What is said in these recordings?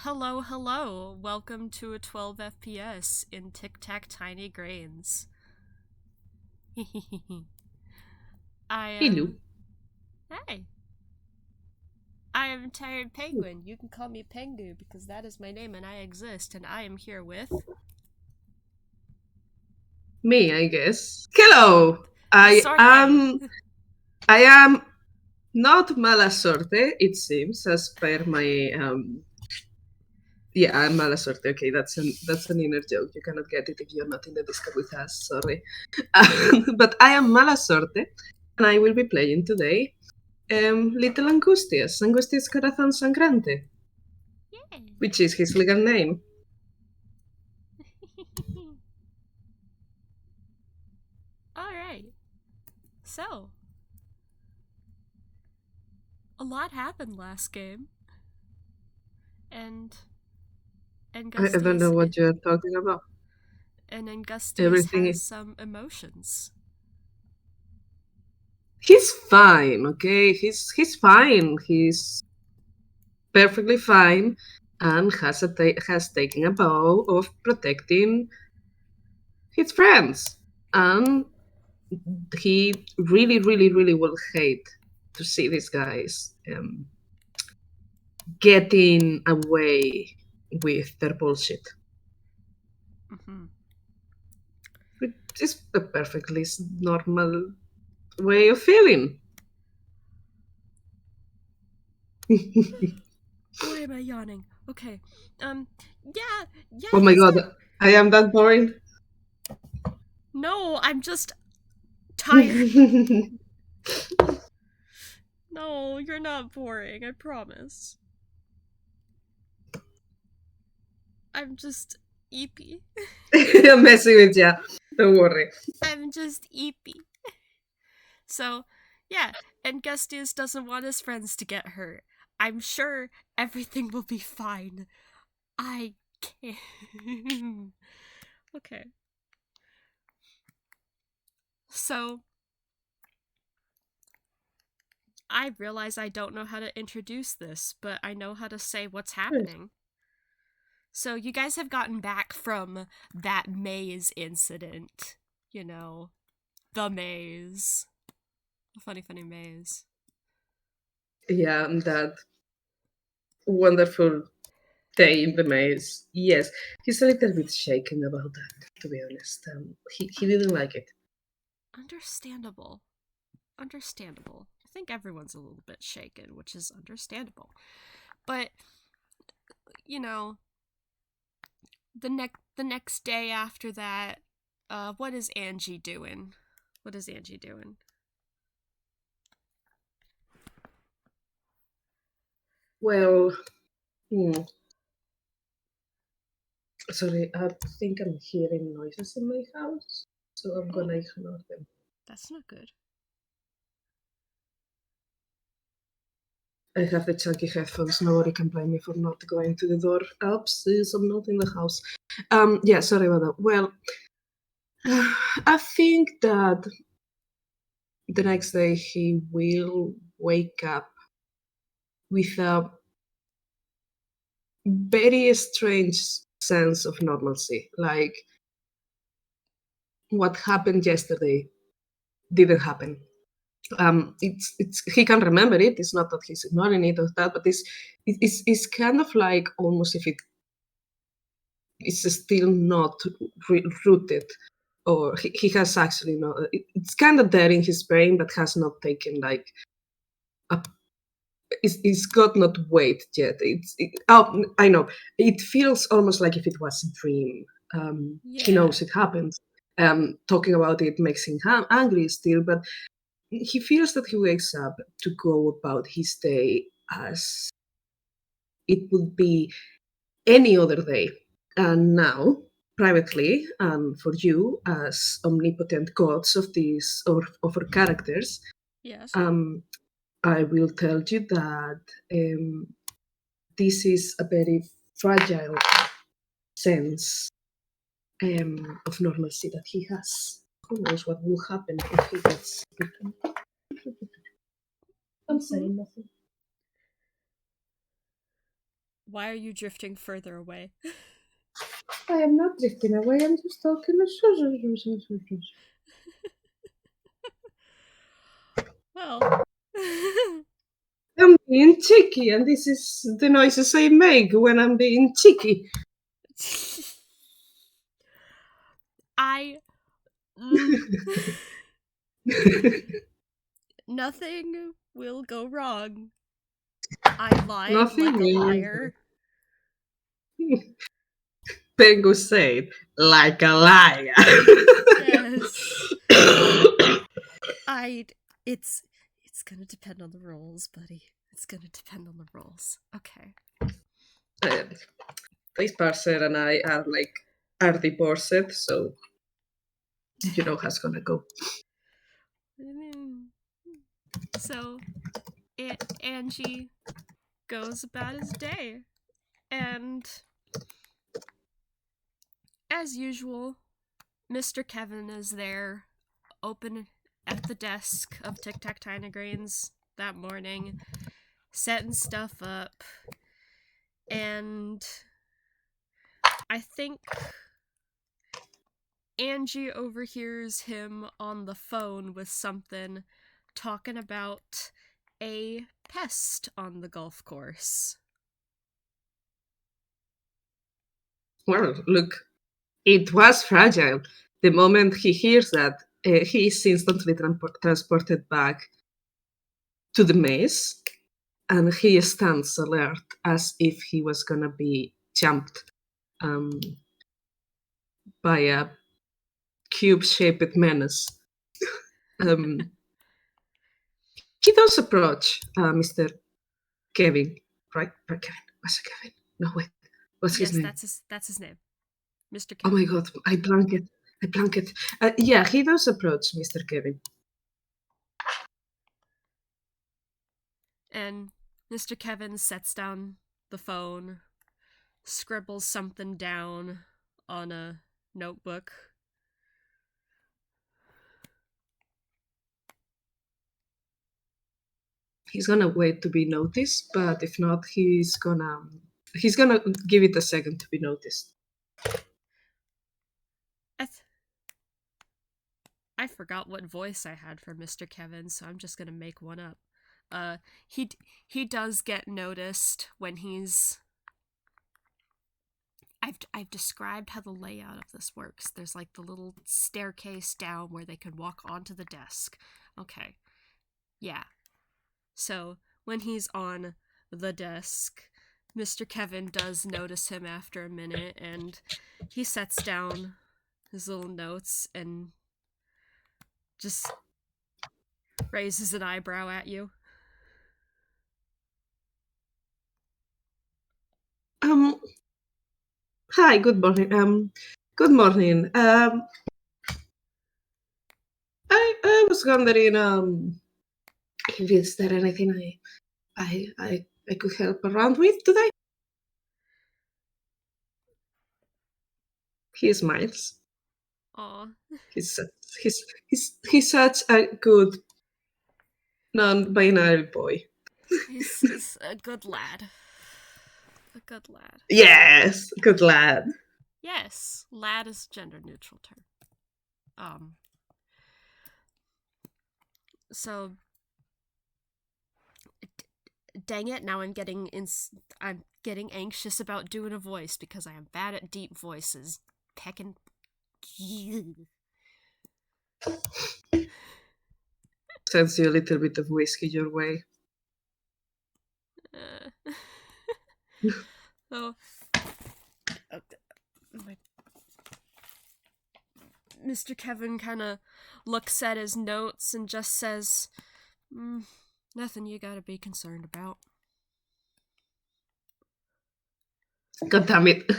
Hello, hello. Welcome to a 12 FPS in Tic Tac Tiny Greens. I Hello. am. Hey. I am Tired Penguin. You can call me Pengu because that is my name and I exist, and I am here with. Me, I guess. Hello. I Sorte. am. I am not mala sorte. It seems, as per my. Yeah, I'm mala sorte. Okay, that's an inner joke. You cannot get it if you're not in the Discord with us. Sorry, but I am mala sorte, and I will be playing today. Little Angustias, Angustias Corazón Sangrante, Yay. which is his legal name. Alright. So, a lot happened last game. And I don't know Angustias what you're talking about. has Everything. some emotions. He's fine, okay? He's fine. He's perfectly fine and has taken a vow of protecting his friends. And he really, really, really will hate to see these guys getting away with their bullshit. Mm-hmm. Which is a perfectly normal way of feeling. Why am I yawning? Okay. Yeah, Oh my he's god, not. I am that boring. No, I'm just tired. No, you're not boring, I promise. I'm just eepy. I'm messing with you. Don't worry. I'm just eepy. So, yeah, and Gustius doesn't want his friends to get hurt. I'm sure everything will be fine. I can't. Okay. So, I realize I don't know how to introduce this, but I know how to say what's happening. So, you guys have gotten back from that maze incident. You know, the maze. A funny, funny maze. Yeah, that wonderful day in the maze. Yes, he's a little bit shaken about that, to be honest. He didn't like it. Understandable. Understandable. I think everyone's a little bit shaken, which is understandable. But, you know, the next day after that, what is Angie doing? What is Angie doing? Well, hmm, sorry, I think I'm hearing noises in my house, so I'm Oh, gonna ignore them. that's not good. I have the chunky headphones. Nobody can blame me for not going to the door. Oops, I'm not in the house. Yeah, sorry about that. Well, I think that the next day he will wake up with a very strange sense of normalcy. Like what happened yesterday didn't happen. It's he can remember it. It's not that he's ignoring it or that, but it's kind of like almost if it is still not rooted, or he has actually not. It's kind of there in his brain, but has not taken like a it's got not weight yet. Oh, I know. It feels almost like if it was a dream. He Yeah. knows it happens. Talking about it makes him angry still, but he feels that he wakes up to go about his day as it would be any other day. And now, privately, and for you as omnipotent gods of these or of our characters, Yes. um, I will tell you that this is a very fragile sense of normalcy that he has. Who knows what will happen if he gets bitten? I'm Mm-hmm. saying nothing. Why are you drifting further away? I am not drifting away, I'm just talking. Well. I'm being cheeky, and this is the noises I make when I'm being cheeky. I. Nothing will go wrong. I lied Nothing like a really. liar. Pengu said, like a liar. Yes. It's gonna depend on the rolls, buddy. It's gonna depend on the rolls. Okay. This person and I are divorced, so you know how's gonna go. So, Angie goes about his day, and as usual, Mr. Kevin is there, open at the desk of Tic Tac Tiny Greens that morning, setting stuff up, and I think Angie overhears him on the phone with something, talking about a pest on the golf course. Well, look, it was fragile. The moment he hears that, he is instantly transported back to the maze, and he stands alert as if he was gonna be jumped by a cube-shaped menace. Um, he does approach Mr. Kevin, right? Kevin. Was it Kevin? No, wait. What's his Yes, name? that's his name, Mr. Oh Kevin. my god, I blanked. Yeah, he does approach Mr. Kevin. And Mr. Kevin sets down the phone, scribbles something down on a notebook. He's gonna wait to be noticed, but if not, he's gonna give it a second to be noticed. I forgot what voice I had for Mr. Kevin, so I'm just gonna make one up. He does get noticed when he's. I've described how the layout of this works. There's like the little staircase down where they can walk onto the desk. Okay, yeah. So when he's on the desk, Mr. Kevin does notice him after a minute, and he sets down his little notes and just raises an eyebrow at you. Hi, good morning. Good morning. I was wondering, if is there anything I could help around with today? He smiles. Aw. He's he's such a good non-binary boy. He's a good lad. A good lad. Yes, good lad. Yes, lad is a gender neutral term. So dang it, now I'm getting anxious about doing a voice because I am bad at deep voices. Peckin' Sends you a little bit of whiskey your way. So Mr. Kevin kind of looks at his notes and just says, nothing you gotta be concerned about. God damn it.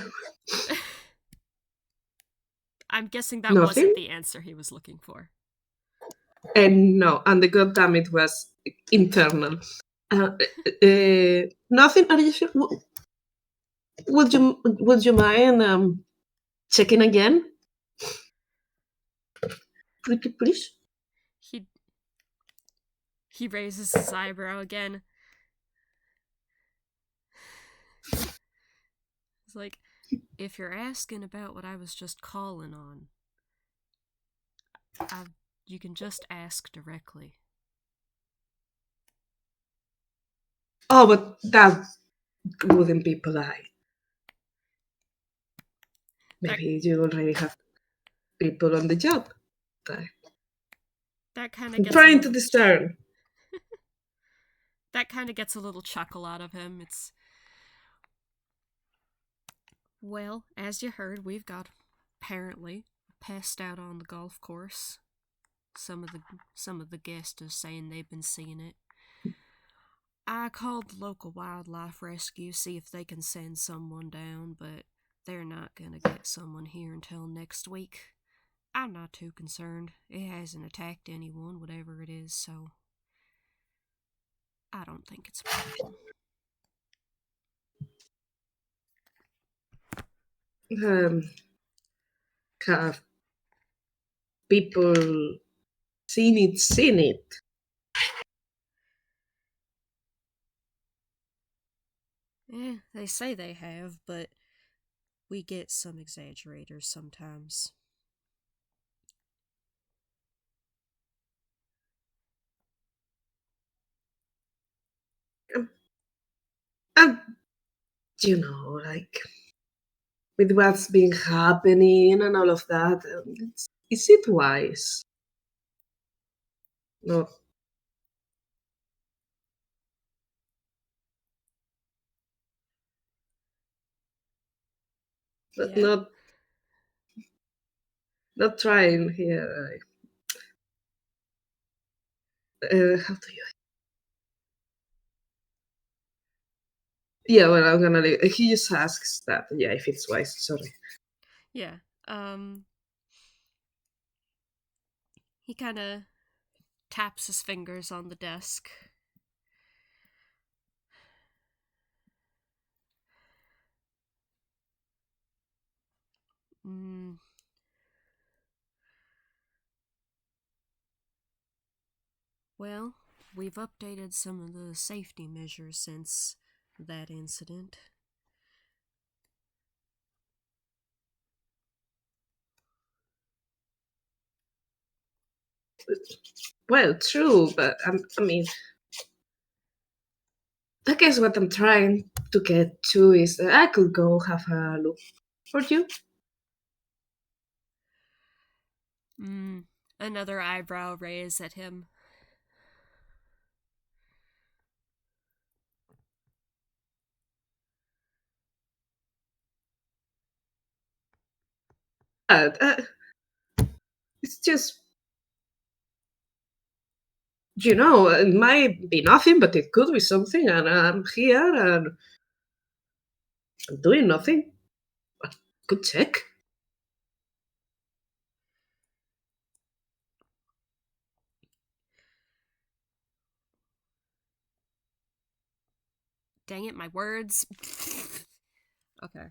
I'm guessing that Nothing? wasn't the answer he was looking for. And no, and the god damn it was internal. Nothing. Are you sure? Would you mind checking again? Pretty please. He raises his eyebrow again. like, if you're asking about what I was just calling on, you can just ask directly. Oh, but that wouldn't be polite. Maybe you already have people on the job. That kind of I'm gets trying to discern. That kind of gets a little chuckle out of him. It's, well, as you heard, we've got apparently a pest out on the golf course. Some of the guests are saying they've been seeing it. I called the local wildlife rescue, see if they can send someone down, but they're not gonna get someone here until next week. I'm not too concerned. It hasn't attacked anyone, whatever it is, so I don't think it's a problem. Have people seen it? Yeah, they say they have, but we get some exaggerators sometimes. And, like, with what's been happening and all of that, is it wise? No. Yeah? Not trying here. How do you? Yeah, well, I'm gonna leave. He just asks that. Yeah, if it's wise. Sorry. Yeah. He kind of taps his fingers on the desk. Well, we've updated some of the safety measures since that incident. Well, true, but I mean, I guess what I'm trying to get to is that I could go have a look for you. Another eyebrow raise at him. It's just, it might be nothing, but it could be something, and I'm here and I'm doing nothing. I could check. Dang it, my words. Okay.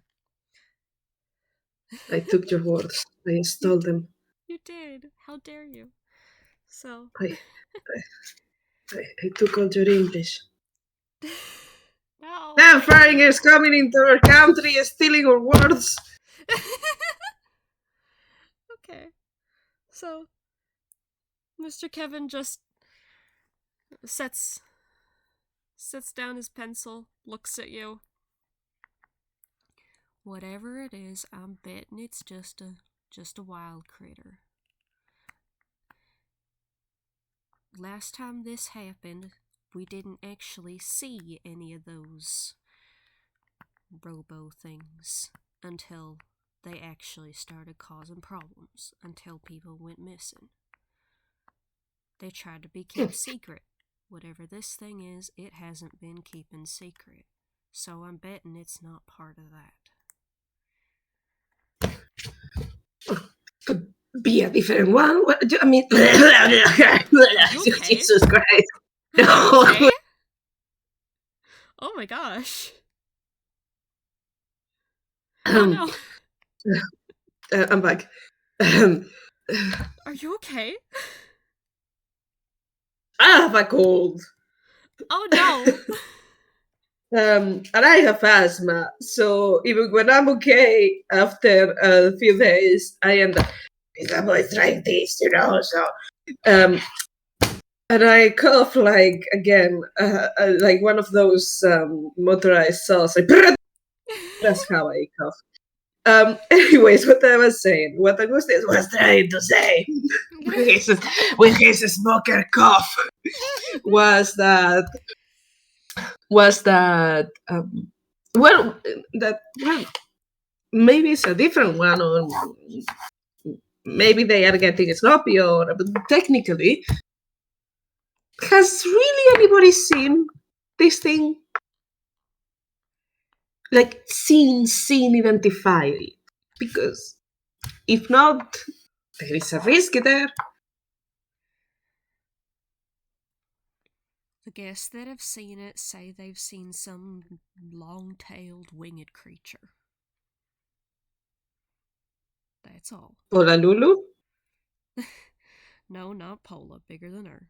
I took your words. I stole them. You did. How dare you? So. I took all your English. No. Now foreigners coming into our country stealing our words. Okay. So, Mr. Kevin just sets down his pencil, looks at you. Whatever it is, I'm betting it's just a wild critter. Last time this happened, we didn't actually see any of those robo things until they actually started causing problems, until people went missing. They tried to be kept secret. Whatever this thing is, it hasn't been keeping secret. So I'm betting it's not part of that. Could be a different one. I mean, Okay? Jesus Christ. Okay? Oh my gosh. Oh no. I'm back. Are you okay? I have a cold. Oh no. And I have asthma, so even when I'm okay, after a few days, I end up with a voice like this, So, and I cough like again, like one of those motorized saws. Like, that's how I cough. Anyways, what I was saying, what Angustias was trying to say with his smoker cough was that well that well maybe it's a different one, or maybe they are getting sloppy, or but technically, has really anybody seen this thing? Like seen identified it? Because if not, there is a risk there. The guests that have seen it say they've seen some long-tailed winged creature. That's all. Pola Lulu? No, not Pola. Bigger than her.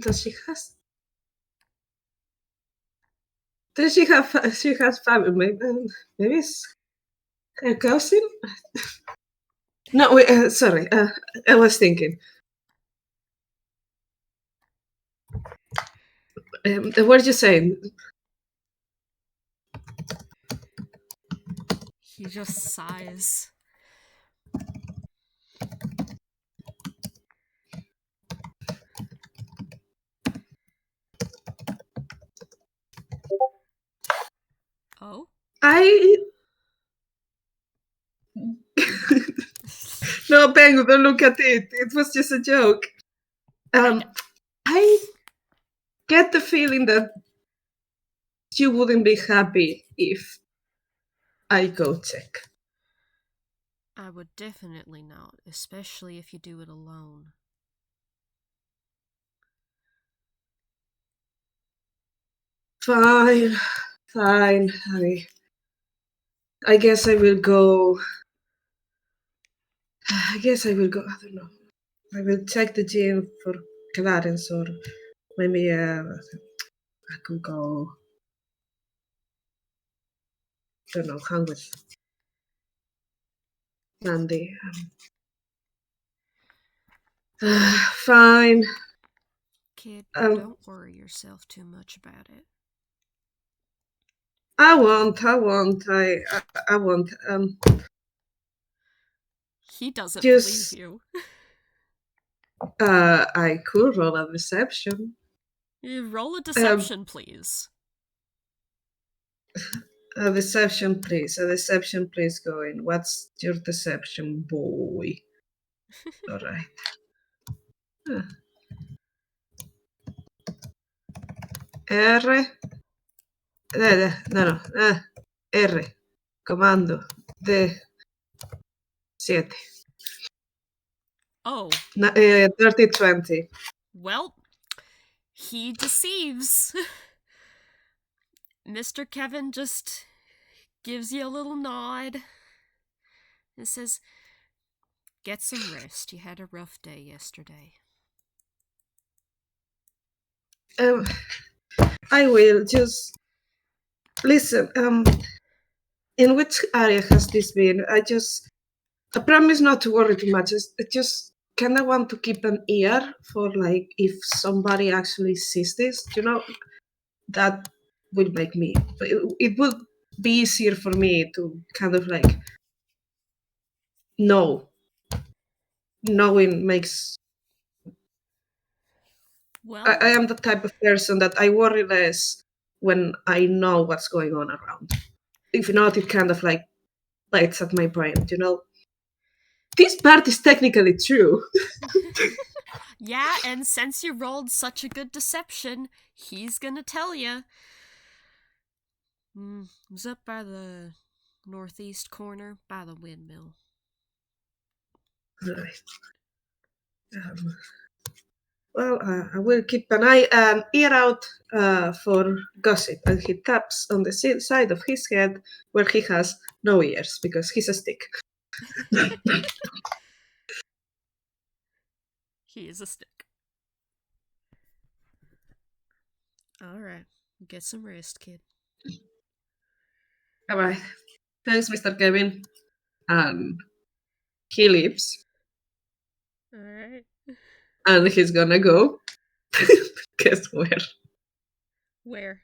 Does she has? Does she have? She has family. Maybe it's her cousin. No, wait. Sorry. I was thinking. What are you saying? He just sighs. Oh? I No, Pengu, don't look at it. It was just a joke. I get the feeling that you wouldn't be happy if I go check. I would definitely not, especially if you do it alone. Fine. I guess I will go. I don't know. I will check the gym for Clarence, or maybe I could go. I don't know, hang with Mandy. Fine. Kid, don't worry yourself too much about it. I won't. I won't. He doesn't believe you. I could roll a deception. Roll a deception, please. A deception, please. A deception, please. Going. What's your deception, boy? All right. R. No. R. Comando. D. 7. Oh. 30, 20. Well, he deceives. Mr. Kevin just gives you a little nod and says, "Get some rest. You had a rough day yesterday." I will just listen. In which area has this been? I promise not to worry too much. I just kind of want to keep an ear for, like, if somebody actually sees this. That will make me. It would be easier for me to kind of like know. Knowing makes. Well, I am the type of person that I worry less when I know what's going on around. If not, it kind of like bites at my brain. This part is technically true. yeah, and since you rolled such a good deception, he's gonna tell you. It was up by the northeast corner, by the windmill. Right. Well, I will keep an eye and ear out for gossip, and he taps on the side of his head where he has no ears because he's a stick. He is a stick. Get some rest, kid. All right. Thanks, Mr. Kevin. And he leaves. Alright. And he's gonna go. Guess where? Where?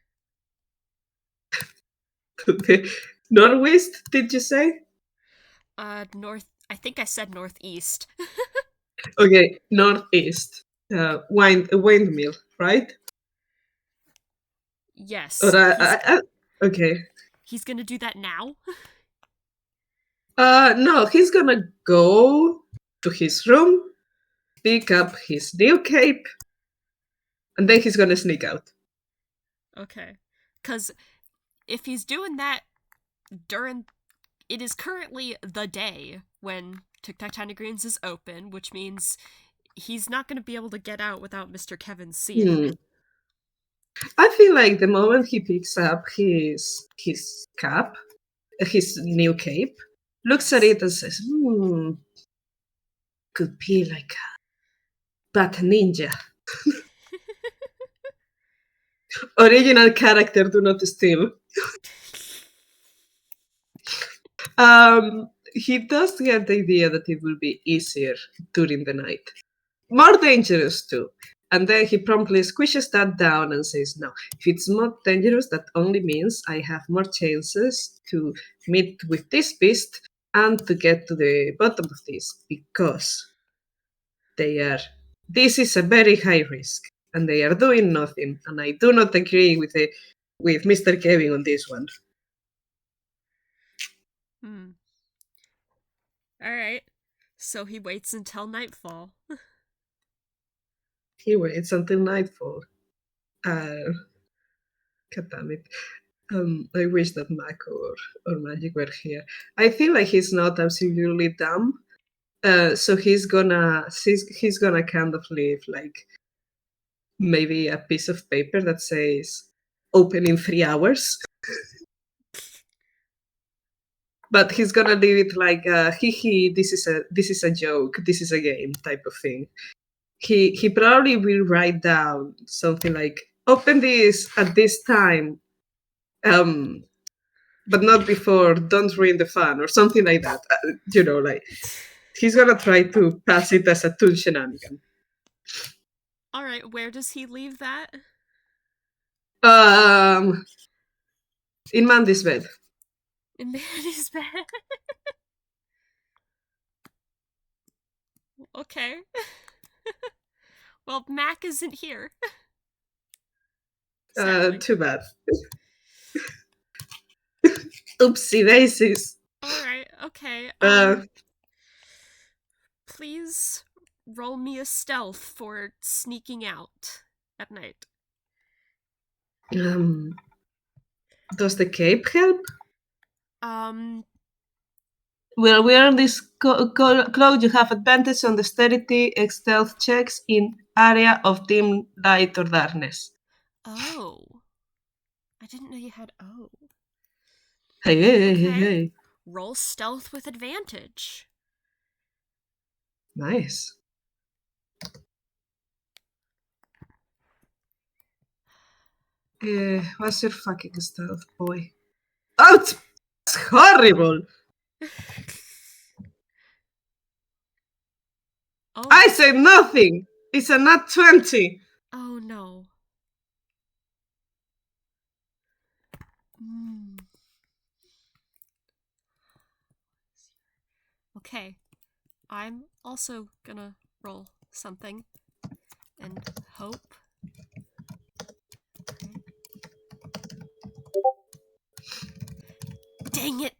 To the northwest, did you say? North. I think I said northeast. Okay, northeast. Windmill, right? Yes. Or okay. He's gonna do that now? No, he's gonna go to his room, pick up his new cape, and then he's gonna sneak out. Okay. Because if he's doing that during. It is currently the day when Tic Tac Tiny Greens is open, which means he's not going to be able to get out without Mr. Kevin seeing it. I feel like the moment he picks up his cap, his new cape, looks at it and says, could be like a bat ninja. Original character, do not steal. He does get the idea that it will be easier during the night. More dangerous too. And then he promptly squishes that down and says, no, if it's more dangerous, that only means I have more chances to meet with this beast and to get to the bottom of this, because this is a very high risk and they are doing nothing. And I do not agree with Mr. Kevin on this one. Alright. So he waits until nightfall. He waits until nightfall. God damn it. I wish that Mac or Magic were here. I feel like he's not absolutely dumb. So he's gonna kind of leave like maybe a piece of paper that says open in 3 hours. But he's gonna leave it like this is a joke, this is a game type of thing. He probably will write down something like open this at this time, but not before, don't ruin the fun, or something like that. Like he's gonna try to pass it as a tool shenanigan. Alright, where does he leave that? In Mandy's bed. In Mandy's bed? Okay. Well, Mac isn't here. Too bad. Oopsie daisies. Alright, okay. Please roll me a stealth for sneaking out at night. Does the cape help? Well, wearing this cloak, you have advantage on dexterity stealth checks in area of dim light or darkness. Oh. I didn't know you had Hey. Roll stealth with advantage. Nice. What's your fucking stealth, boy? Oh, it's horrible! Oh. I say nothing! It's a nat 20! Oh no. Okay. I'm also gonna roll something and hope. Okay. Dang it!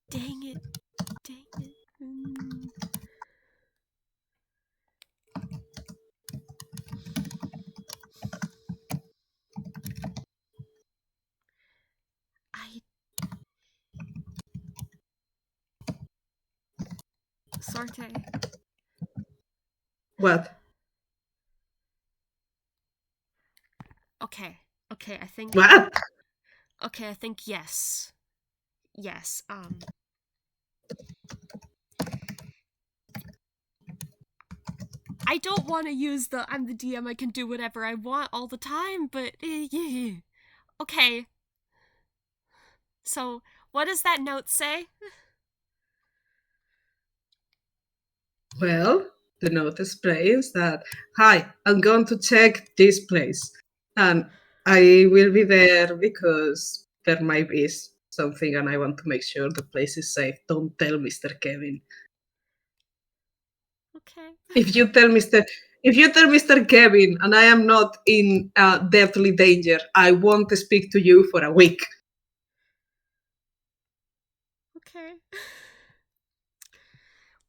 Dang it! Dang it! Sorte. What? Okay, I think... What? Okay, I think yes. Yes, I don't want to use the I'm the DM, I can do whatever I want all the time, but yeah. Okay. So, what does that note say? Well, the note explains that, hi, I'm going to check this place. And I will be there because there might be something and I want to make sure the place is safe. Don't tell Mr. Kevin. Okay. If you tell Mr. Kevin and I am not in deathly danger, I won't speak to you for a week. Okay.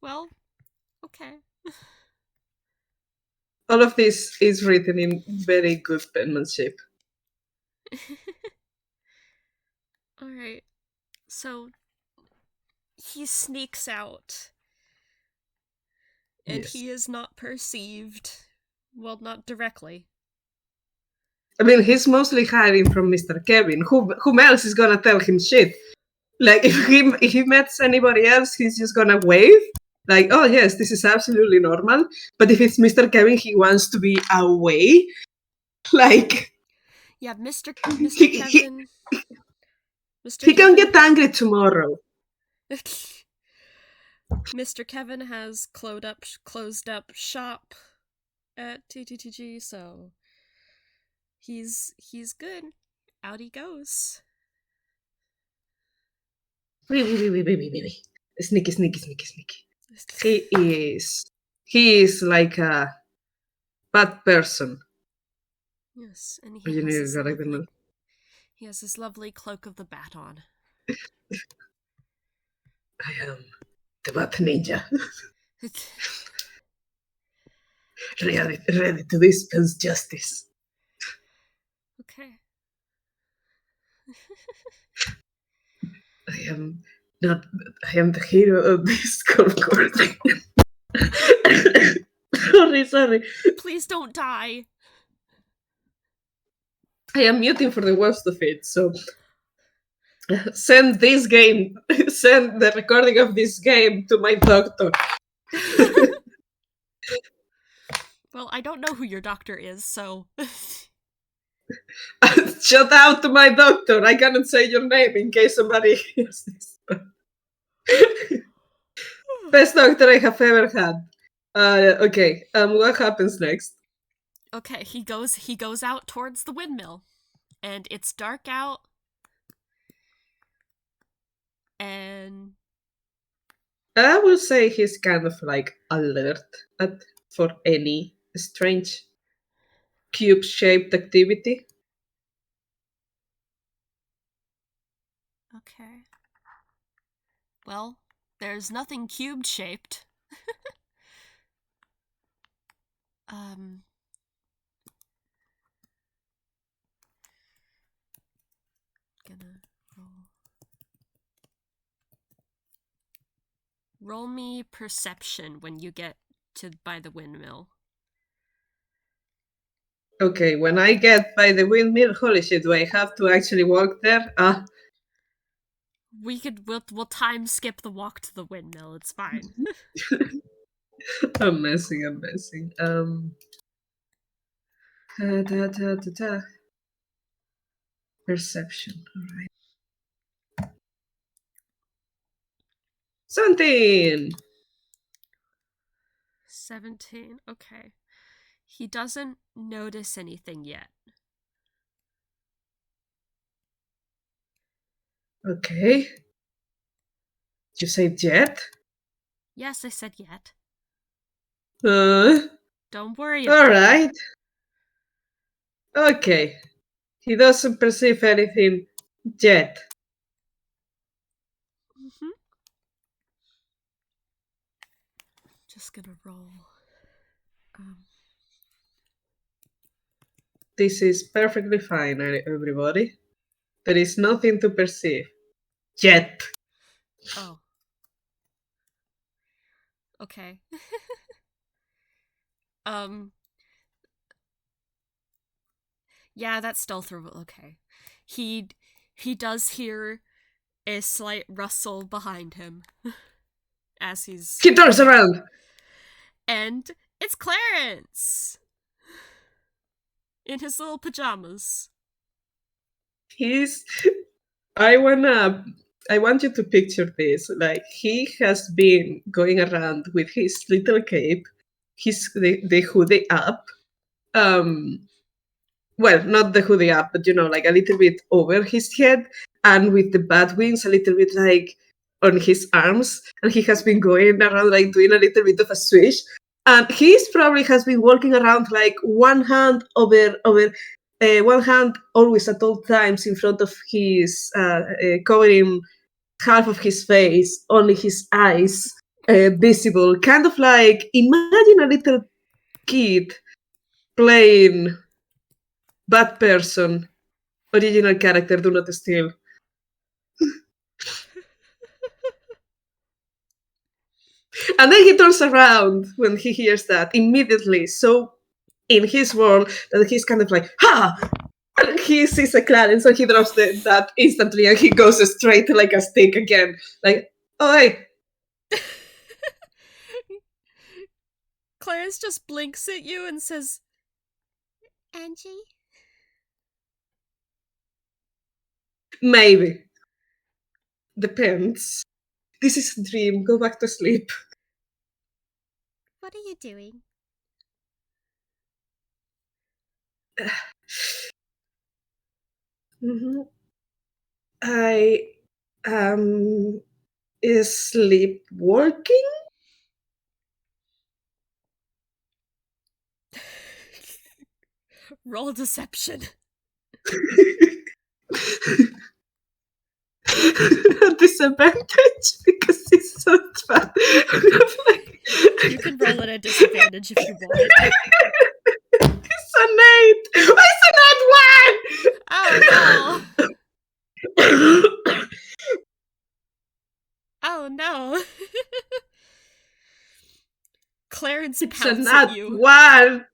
Well, okay. All of this is written in very good penmanship. Alright. So, he sneaks out. And Yes. he is not perceived. Well, not directly. I mean, he's mostly hiding from Mr. Kevin. Whom else is gonna tell him shit? Like, if he meets anybody else, he's just gonna wave. Like, oh yes, this is absolutely normal. But if it's Mr. Kevin, he wants to be away. Like, Yeah, Mr. he, Kevin. Mr. he can Kevin. get angry tomorrow. Mr. Kevin has closed up shop at TTTG, so he's good. Out he goes. Sneaky. He is like a bad person. Yes, and He has this lovely cloak of the bat on. I am the Bat Ninja. ready to dispense justice. Okay. I am the hero of this golf course. Sorry. Please don't die. I am muting for the worst of it, so send the recording of this game to my doctor. Well, I don't know who your doctor is, so... Shout out to my doctor. I cannot say your name in case somebody hears this. Best doctor I have ever had. Okay. What happens next? Okay, he goes out towards the windmill. And it's dark out. And I will say he's kind of like alert for any strange cube-shaped activity. okay. Well, there's nothing cube shaped. Gonna roll me perception when you get to by the windmill. Okay, when I get by the windmill, holy shit, do I have to actually walk there? We'll time skip the walk to the windmill, it's fine. I'm messing. Perception, alright. 17! 17, okay. He doesn't notice anything yet. Okay. You say jet? Yes, I said yet. Don't worry about it. Alright. Okay. He doesn't perceive anything yet. Mm-hmm. Just gonna roll. This is perfectly fine, everybody. There is nothing to perceive. Yet. Oh. Okay. Yeah, that's stealth roll. Okay. He does hear a slight rustle behind him as He turns around. and It's Clarence! In his little pajamas. I want you to picture this. Like, he has been going around with his little cape, the hoodie up. Well, not the hoodie up, but like a little bit over his head, and with the bat wings a little bit like on his arms, and he has been going around like doing a little bit of a swish, and he's probably has been walking around like one hand over one hand always at all times in front of his covering half of his face, only his eyes visible, kind of like imagine a little kid playing bad person, original character, do not steal. And then he turns around when he hears that immediately. So in his world, that he's kind of like, ha! And he sees a Clarence, so he drops that instantly, and he goes straight to like a stick again. Like, oh, hey. Clarence just blinks at you and says, Angie? Maybe. Depends. This is a dream. Go back to sleep. What are you doing? Mm-hmm. I am sleepwalking. Roll deception. Disadvantage because it's so fat. You can roll at a disadvantage if you want. It's an 8. It's an 1! Oh no! Oh no! Clarence It's pouts a at you. 1.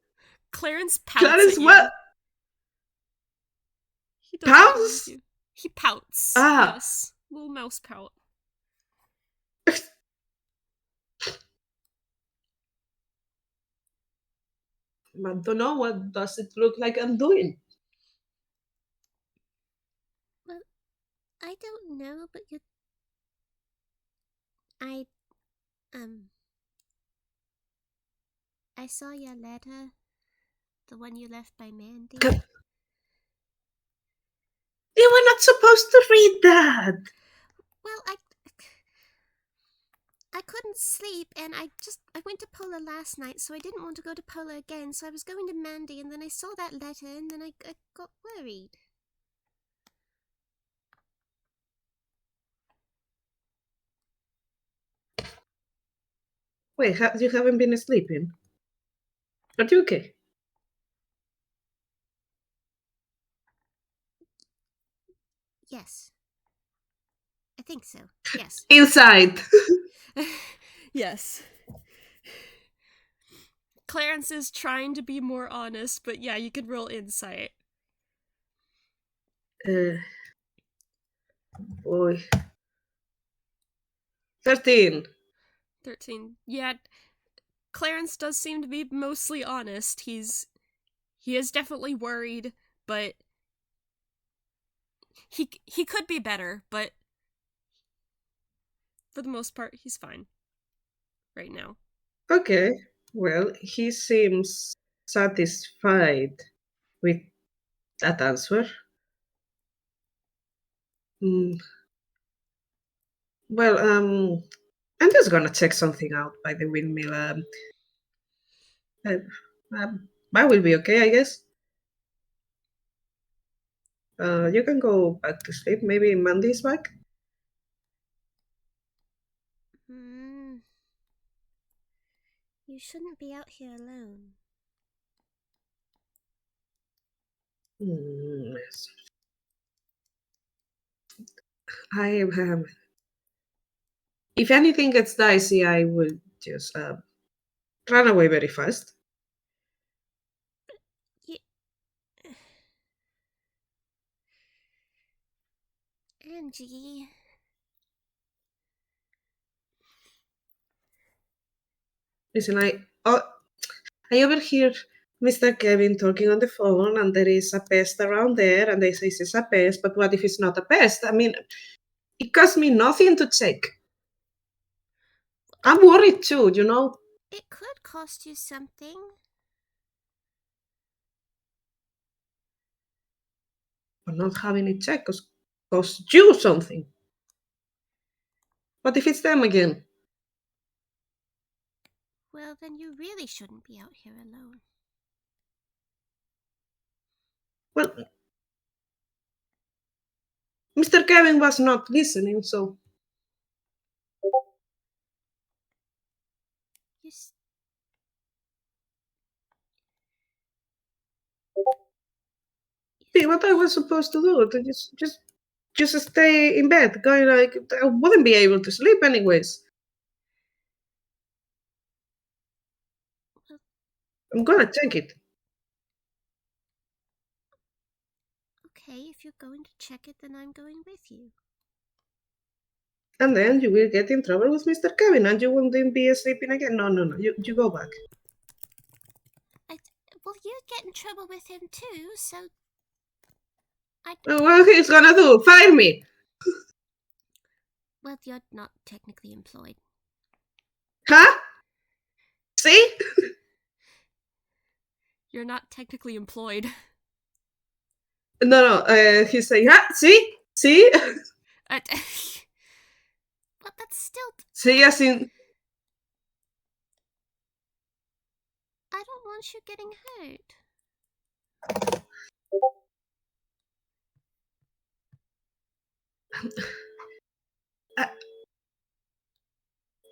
Clarence pouts Clarence, at you. what? He doesn't Pouts? believe you. He pouts. Ah. Yes. Little mouse pout. I don't know, what does it look like I'm doing? Well, I don't know, but you... I saw your letter. The one you left by Mandy. You were not supposed to read that. Well, I couldn't sleep, and I went to Pola last night, so I didn't want to go to Pola again, so I was going to Mandy, and then I saw that letter, and then I got worried. Wait, you haven't been sleeping? Are you okay? Yes. I think so. Yes. Inside. Yes. Clarence is trying to be more honest, but yeah, you could roll insight. Boy. 13. 13. Yeah, Clarence does seem to be mostly honest. He is definitely worried, but he could be better, but for the most part, he's fine right now. Okay. Well, he seems satisfied with that answer. Well, I'm just gonna check something out by the windmill. I will be okay, I guess. You can go back to sleep. Maybe Mandy's back. You shouldn't be out here alone. Yes. I am. If anything gets dicey, I will just run away very fast. Angie. Listen, I overhear Mr. Kevin talking on the phone, and there is a pest around there, and they say it's a pest, but what if it's not a pest? I mean, it costs me nothing to check. I'm worried too, you know? It could cost you something. But not having it checked costs you something. What if it's them again? Well, then you really shouldn't be out here alone. Well, Mr. Kevin was not listening, so. You See what I was supposed to do? To just stay in bed, going like I wouldn't be able to sleep anyways. I'm gonna check it. Okay, if you're going to check it, then I'm going with you. And then you will get in trouble with Mr. Kevin and you won't then be sleeping again. No. You go back. Well, you get in trouble with him too, so What he's gonna do? Fire me? Well, you're not technically employed. Huh? See? You're not technically employed. No. He's saying, huh? See? But that's still. See, as in. I don't want you getting hurt.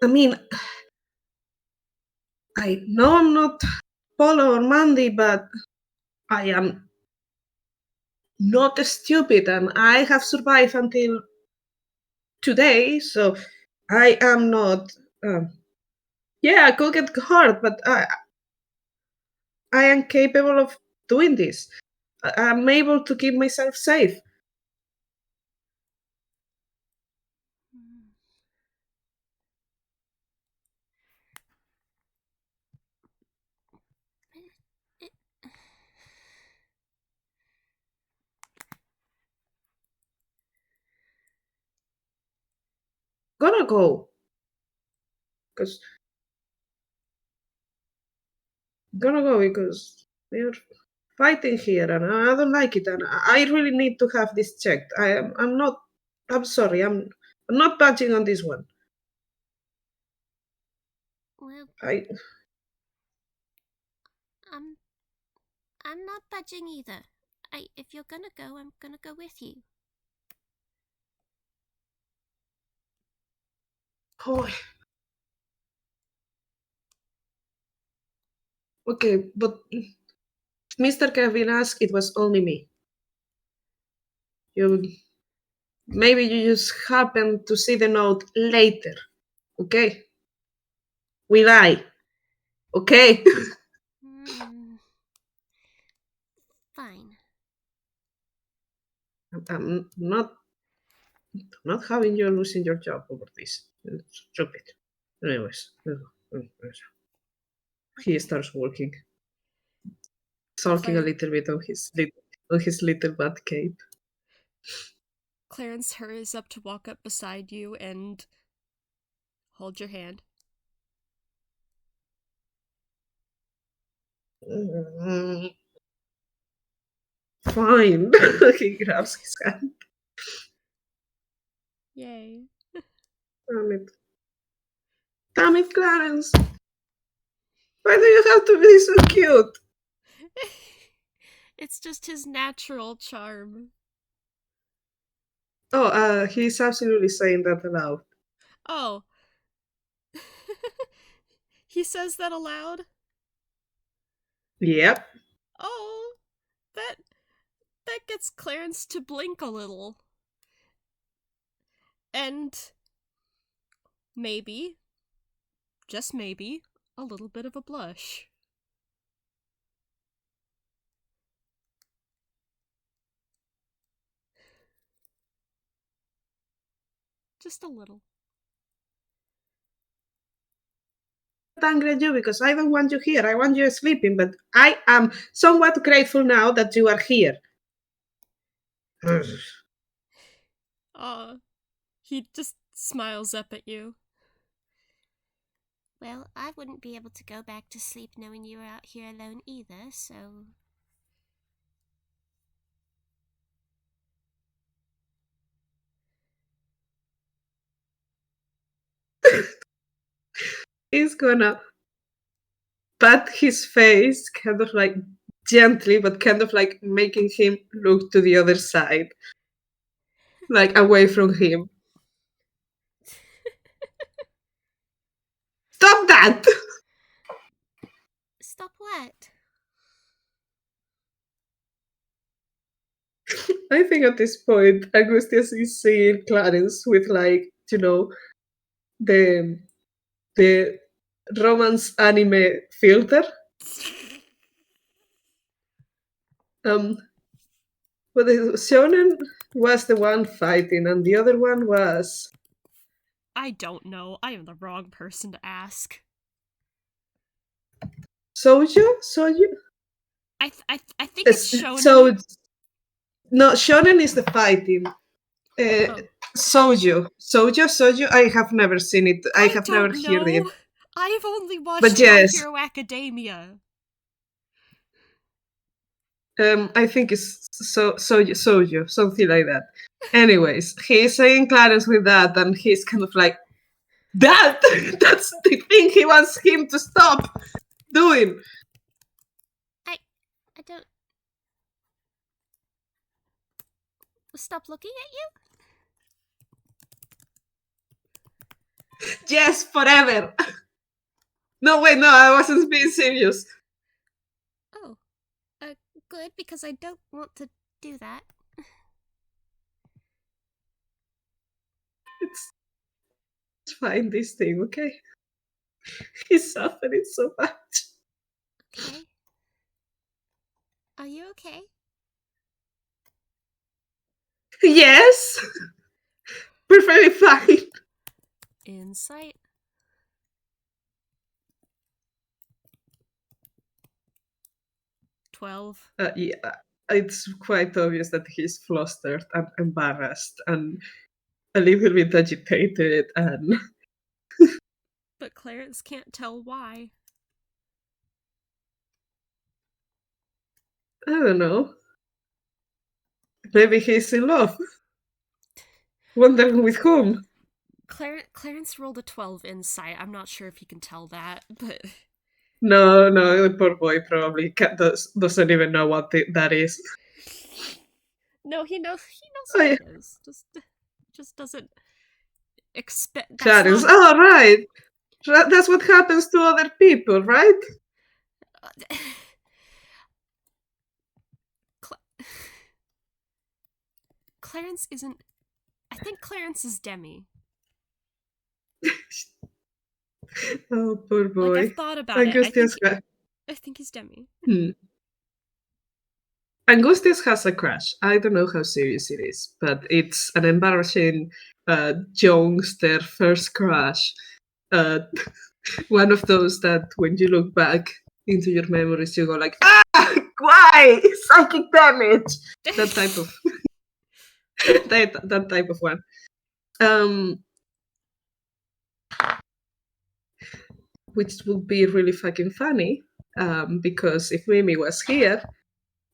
I mean, I know I'm not Polo or Mandy, but I am not stupid and I have survived until today, so I am not. Yeah, I could get hurt, but I am capable of doing this. I'm able to keep myself safe. Gonna go. Because we're fighting here and I don't like it and I really need to have this checked. I'm sorry, I'm not budging on this one. Well, I I'm not budging either. If you're gonna go, I'm gonna go with you. oh. Okay, but Mr. Kevin asked it was only me. Maybe you just happened to see the note later. Okay? We lie. Okay? Fine. I'm not having you losing your job over this. It's stupid. Anyways, he starts walking, sulking a little bit on his little bat cape. Clarence hurries up to walk up beside you and hold your hand. Fine. He grabs his hand. Yay. Damn it, Clarence. Why do you have to be so cute? It's just his natural charm. Oh, he's absolutely saying that aloud. Oh. He says that aloud? Yep. Oh, that gets Clarence to blink a little. And maybe, just maybe, a little bit of a blush. Just a little. angry at you because I don't want you here. I want you sleeping, but I am somewhat grateful now that you are here. He just smiles up at you. Well, I wouldn't be able to go back to sleep knowing you were out here alone either, so... He's gonna pat his face, kind of like gently, but kind of like making him look to the other side, like away from him. Stop that! Stop what? I think at this point, Angustias is seeing Clarence with like, the romance anime filter. But the shonen was the one fighting, and the other one was... I don't know. I am the wrong person to ask. Soju? I think it's shonen. No, shonen is the fighting. Soju. I have never seen it. I have never heard it. I've only watched But yes. My Hero Academia. I think it's Soju, something like that. Anyways, he's saying Clarence with that, and he's kind of like, that's the thing he wants him to stop doing. I don't... Stop looking at you? Yes, forever. No, wait, no, I wasn't being serious. Oh, good, because I don't want to do that. It's fine, this thing, okay? He's suffering so much. Okay. Are you okay? Yes! Perfectly fine. Insight. Yeah, it's quite obvious that he's flustered and embarrassed and a little bit agitated and... But Clarence can't tell why. I don't know. Maybe he's in love. Wondering with whom? Clarence rolled a 12 insight. I'm not sure if he can tell that, but... No, the poor boy probably doesn't even know what that is. No, he knows what it is. Just doesn't expect... Clarence, right. That's what happens to other people, right? Clarence isn't... I think Clarence is Demi. Oh, poor boy. Like, I've thought about it. I think he's Demi. Angustias has a crush. I don't know how serious it is, but it's an embarrassing youngster first crush. One of those that when you look back into your memories, you go like, why? Psychic damage! That type of... that type of one. Which would be really fucking funny, because if Mimi was here,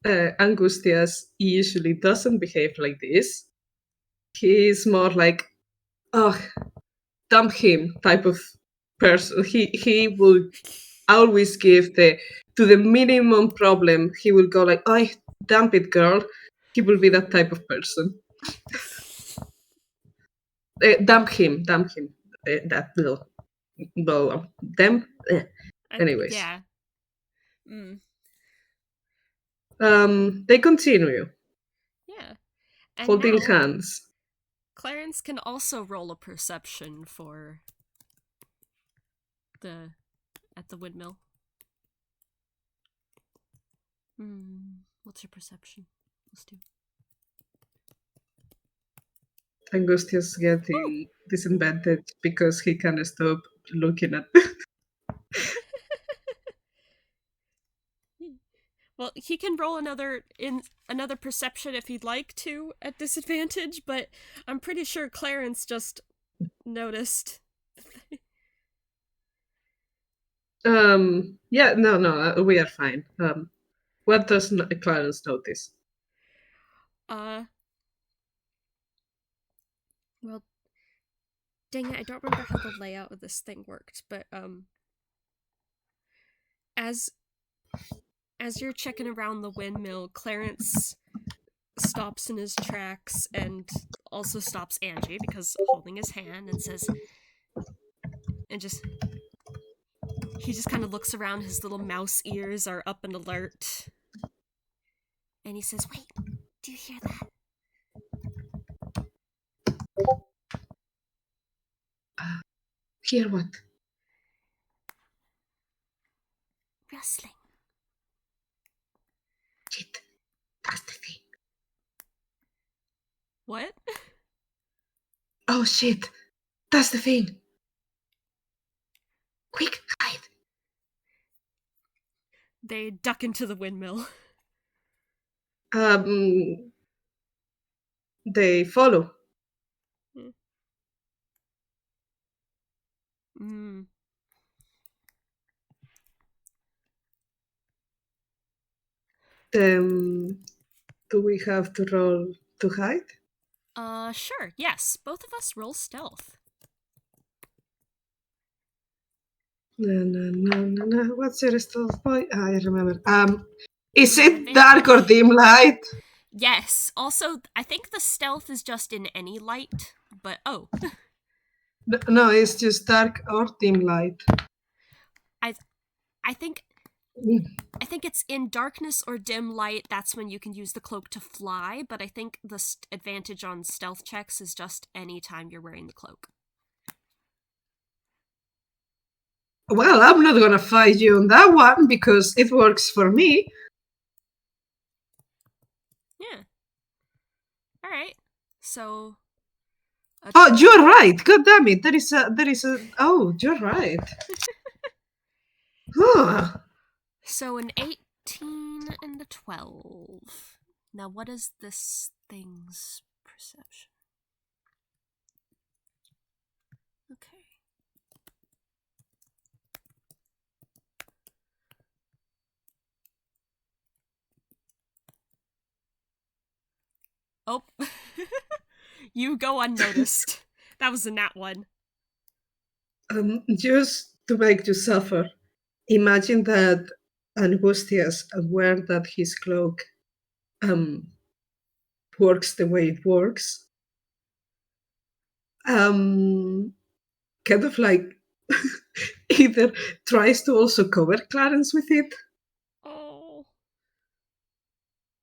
Angustias usually doesn't behave like this. He's more like, dump him type of person. He will always give to the minimum problem, he will go like, dump it, girl. He will be that type of person. Dump him. That little... them. Anyways. Yeah. They continue. Yeah. And holding now, hands. Clarence can also roll a perception for at the windmill. What's your perception? Let's do. Angustias getting disadvantaged because he can't stop looking at Well, he can roll another perception if he'd like to at disadvantage, but I'm pretty sure Clarence just noticed. Yeah, no, we are fine. What does Clarence notice? Well, dang it, I don't remember how the layout of this thing worked, but as you're checking around the windmill, Clarence stops in his tracks and also stops Angie because holding his hand and says, and he just kind of looks around. His little mouse ears are up and alert, and he says, "Wait, do you hear that? Hear what? Rustling. Shit, that's the thing. What? Oh shit, that's the thing. Quick, hide. They duck into the windmill. They follow. Mm. Do we have to roll to hide? Sure, yes. Both of us roll stealth. No. What's your stealth boy? I remember. Is You have it dark or advantage. dim light? Yes. Also, I think the stealth is just in any light, but oh. No, it's just dark or dim light. I think it's in darkness or dim light. That's when you can use the cloak to fly, but I think the advantage on stealth checks is just any time you're wearing the cloak. Well, I'm not gonna fight you on that one because it works for me. Yeah. All right. So. Oh, you're right. God damn it! There is a. Oh, you're right. Huh. So an 18 and a 12. Now, what is this thing's perception? Okay. Oh. You go unnoticed. That was a nat one. Just to make you suffer, imagine that Angustias, aware that his cloak works the way it works, kind of like either tries to also cover Clarence with it. Oh.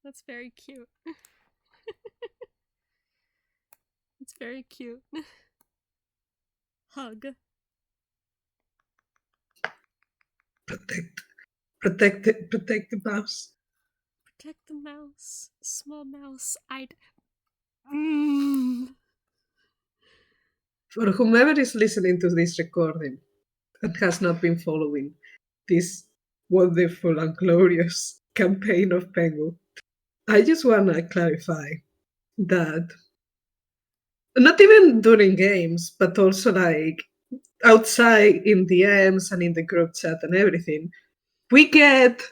That's very cute. It's very cute. Hug. Protect the mouse. Protect the mouse. Small mouse. For whomever is listening to this recording and has not been following this wonderful and glorious campaign of Pengu, I just want to clarify that not even during games, but also like outside in DMs and in the group chat and everything, we get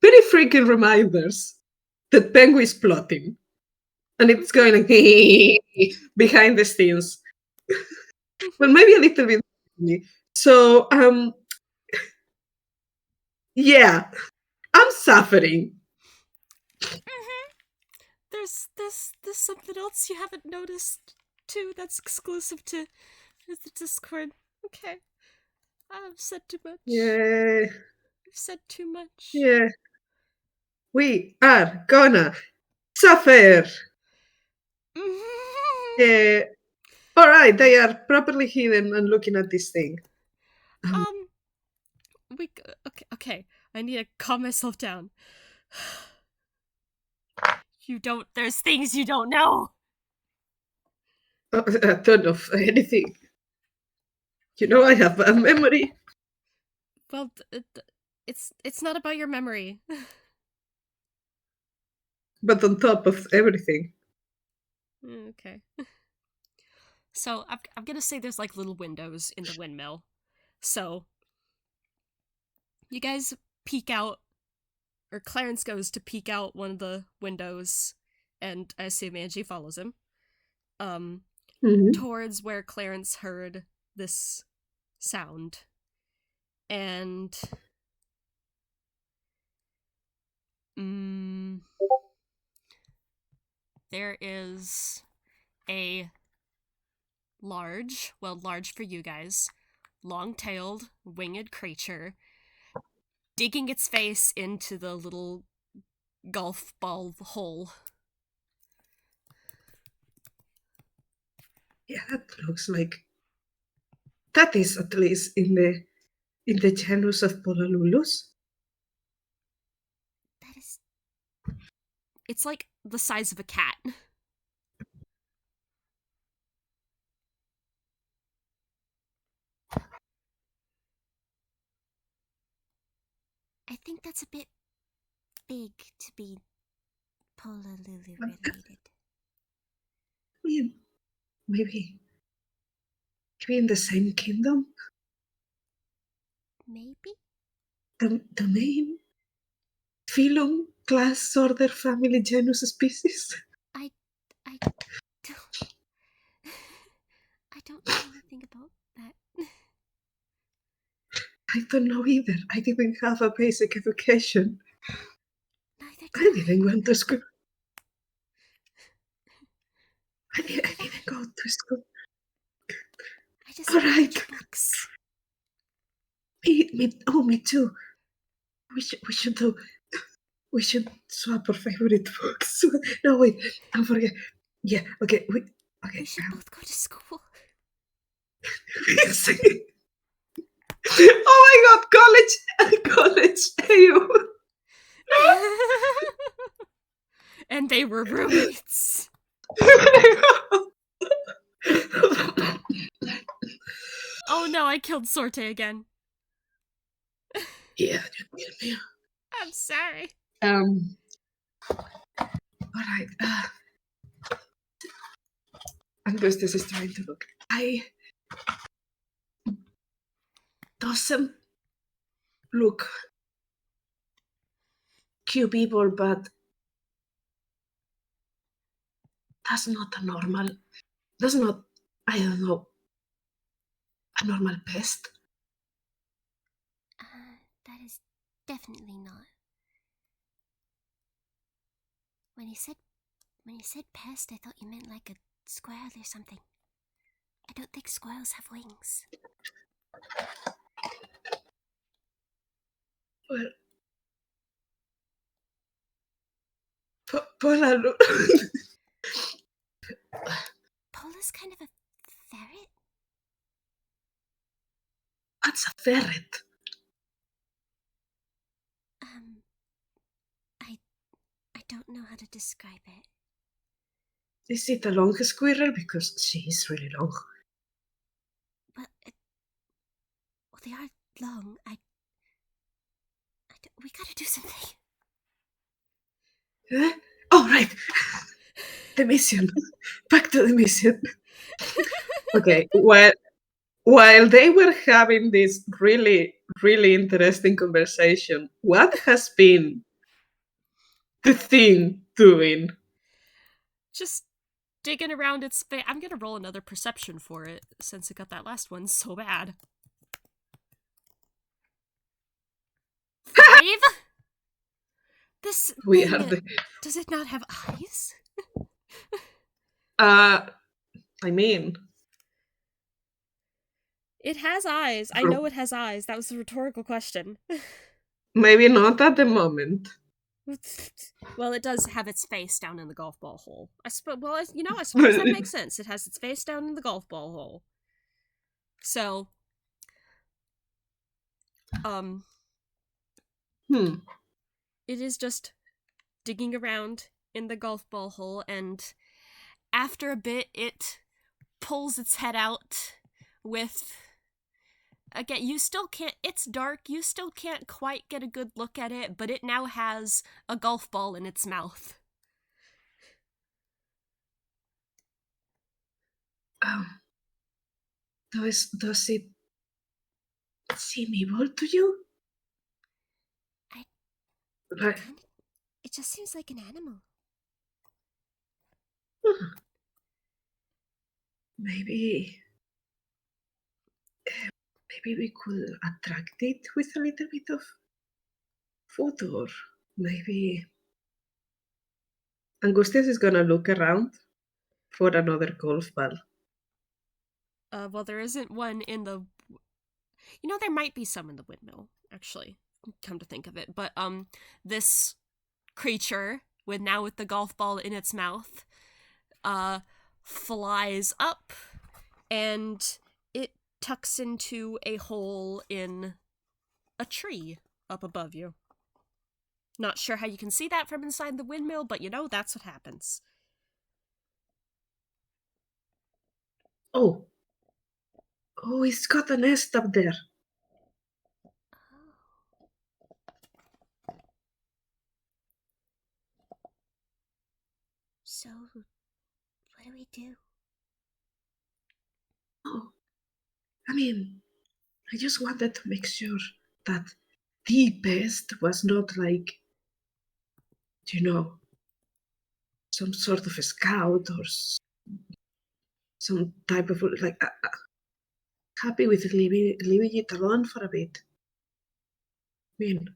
very freaking reminders that Pengu is plotting. And it's going like behind the scenes. Well, maybe a little bit. So, yeah, I'm suffering. There's something else you haven't noticed too that's exclusive to the Discord. Okay. I've said too much. Yeah. I've said too much. Yeah. We are gonna suffer. Yeah. All right, they are properly hidden and looking at this thing. Okay. I need to calm myself down. There's things you don't know. I don't know anything. You know, I have a memory. Well, it's not about your memory. but on top of everything. Okay. So I'm gonna say there's like little windows in the windmill. So you guys peek out, or Clarence goes to peek out one of the windows, and I assume Angie follows him. Mhm. Towards where Clarence heard this sound. And there is a large for you guys, long-tailed, winged creature digging its face into the little golf ball hole. Yeah, that looks like... That is at least in the genus of Polalulus. That is... It's like the size of a cat. I think that's a bit big to be Polalulu related. I mean, maybe in the same kingdom? Maybe? The name? Phylum, class, order, family, genus, species? I don't... I don't know anything about that. I don't know either. I didn't have a basic education. Neither I did I. didn't went to school. I didn't go to school. I just All read a right. bunch of books. Me too. We should swap our favorite books. No, wait, don't forget. Yeah, okay, okay. We should both go to school. Oh my god, college, ew. And they were roommates. Oh no, I killed Sorte again. Yeah, you killed me. I'm sorry. Alright, Angustias is trying to look. Doesn't look cubable, but that's not a normal. That's not, I don't know, a normal pest. That is definitely not. When you said pest, I thought you meant like a squirrel or something. I don't think squirrels have wings. Well, Polalu. Pola's kind of a ferret? That's a ferret. I don't know how to describe it. Is it a long squirrel? Because she is really long. Well, they are long. We gotta do something. Huh? Oh, right. The mission. Back to the mission. Okay, while they were having this really, really interesting conversation, what has been the thing doing? Just digging around its face. I'm gonna roll another perception for it, since it got that last one so bad. 5? This thing, does it not have eyes? I mean... It has eyes. I know it has eyes. That was a rhetorical question. Maybe not at the moment. Well, it does have its face down in the golf ball hole. I suppose that makes sense. It has its face down in the golf ball hole. So, it is just digging around in the golf ball hole, and after a bit, it pulls its head out with... Again, you still can't... It's dark, you still can't quite get a good look at it, but it now has a golf ball in its mouth. Does it seem evil to you? Right. It just seems like an animal. Maybe we could attract it with a little bit of food, or maybe Angustias is gonna look around for another golf ball. Well, there isn't one in the... You know, there might be some in the windmill, actually, come to think of it. But, this creature, with the golf ball in its mouth, flies up, and it tucks into a hole in a tree up above you. Not sure how you can see that from inside the windmill, but that's what happens. Oh, it's got a nest up there. So, what do we do? Oh, I mean, I just wanted to make sure that the pest was not like, some sort of a scout or some type of like. Happy with leaving it alone for a bit. I mean,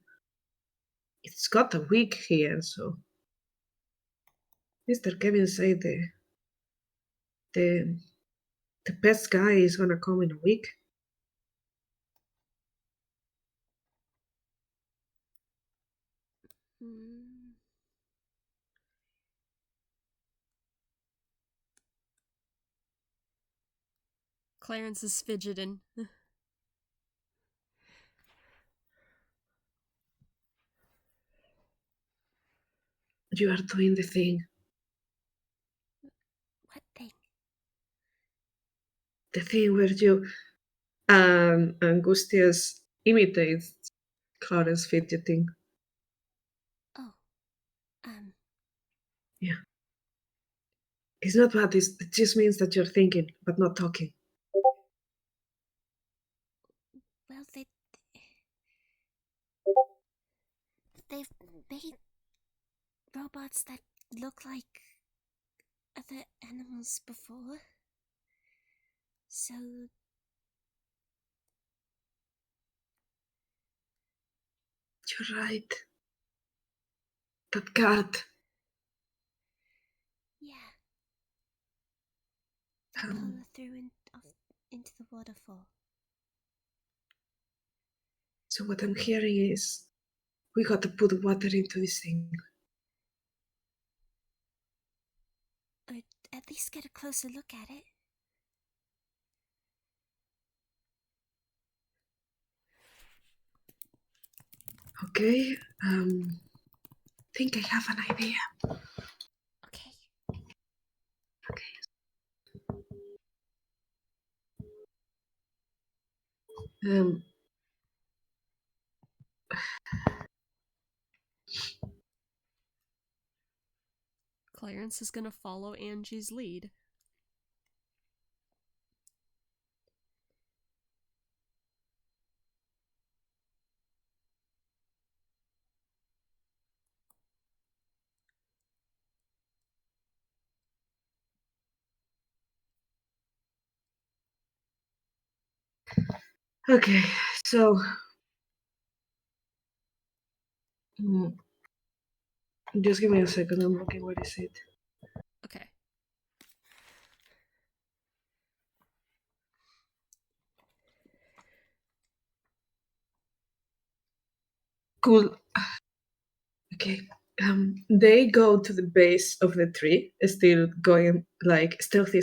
it's got a week here, so Mr. Kevin said the pest guy is gonna come in a week. Clarence is fidgeting. You are doing the thing. What thing? The thing where you Angustias imitates Clarence fidgeting. Oh, Yeah. It's not bad, it just means that you're thinking, but not talking. well, they've made robots that look like other animals before. So, You're right. That cat. yeah. They pull her through into the waterfall. So what I'm hearing is we got to put water into this thing. Or at least get a closer look at it. Okay, think I have an idea. Okay. Um, Clarence is gonna follow Angie's lead. okay, so just give me a second. I'm looking. Where is it? Okay. Cool. Okay. They go to the base of the tree, still going like stealthy.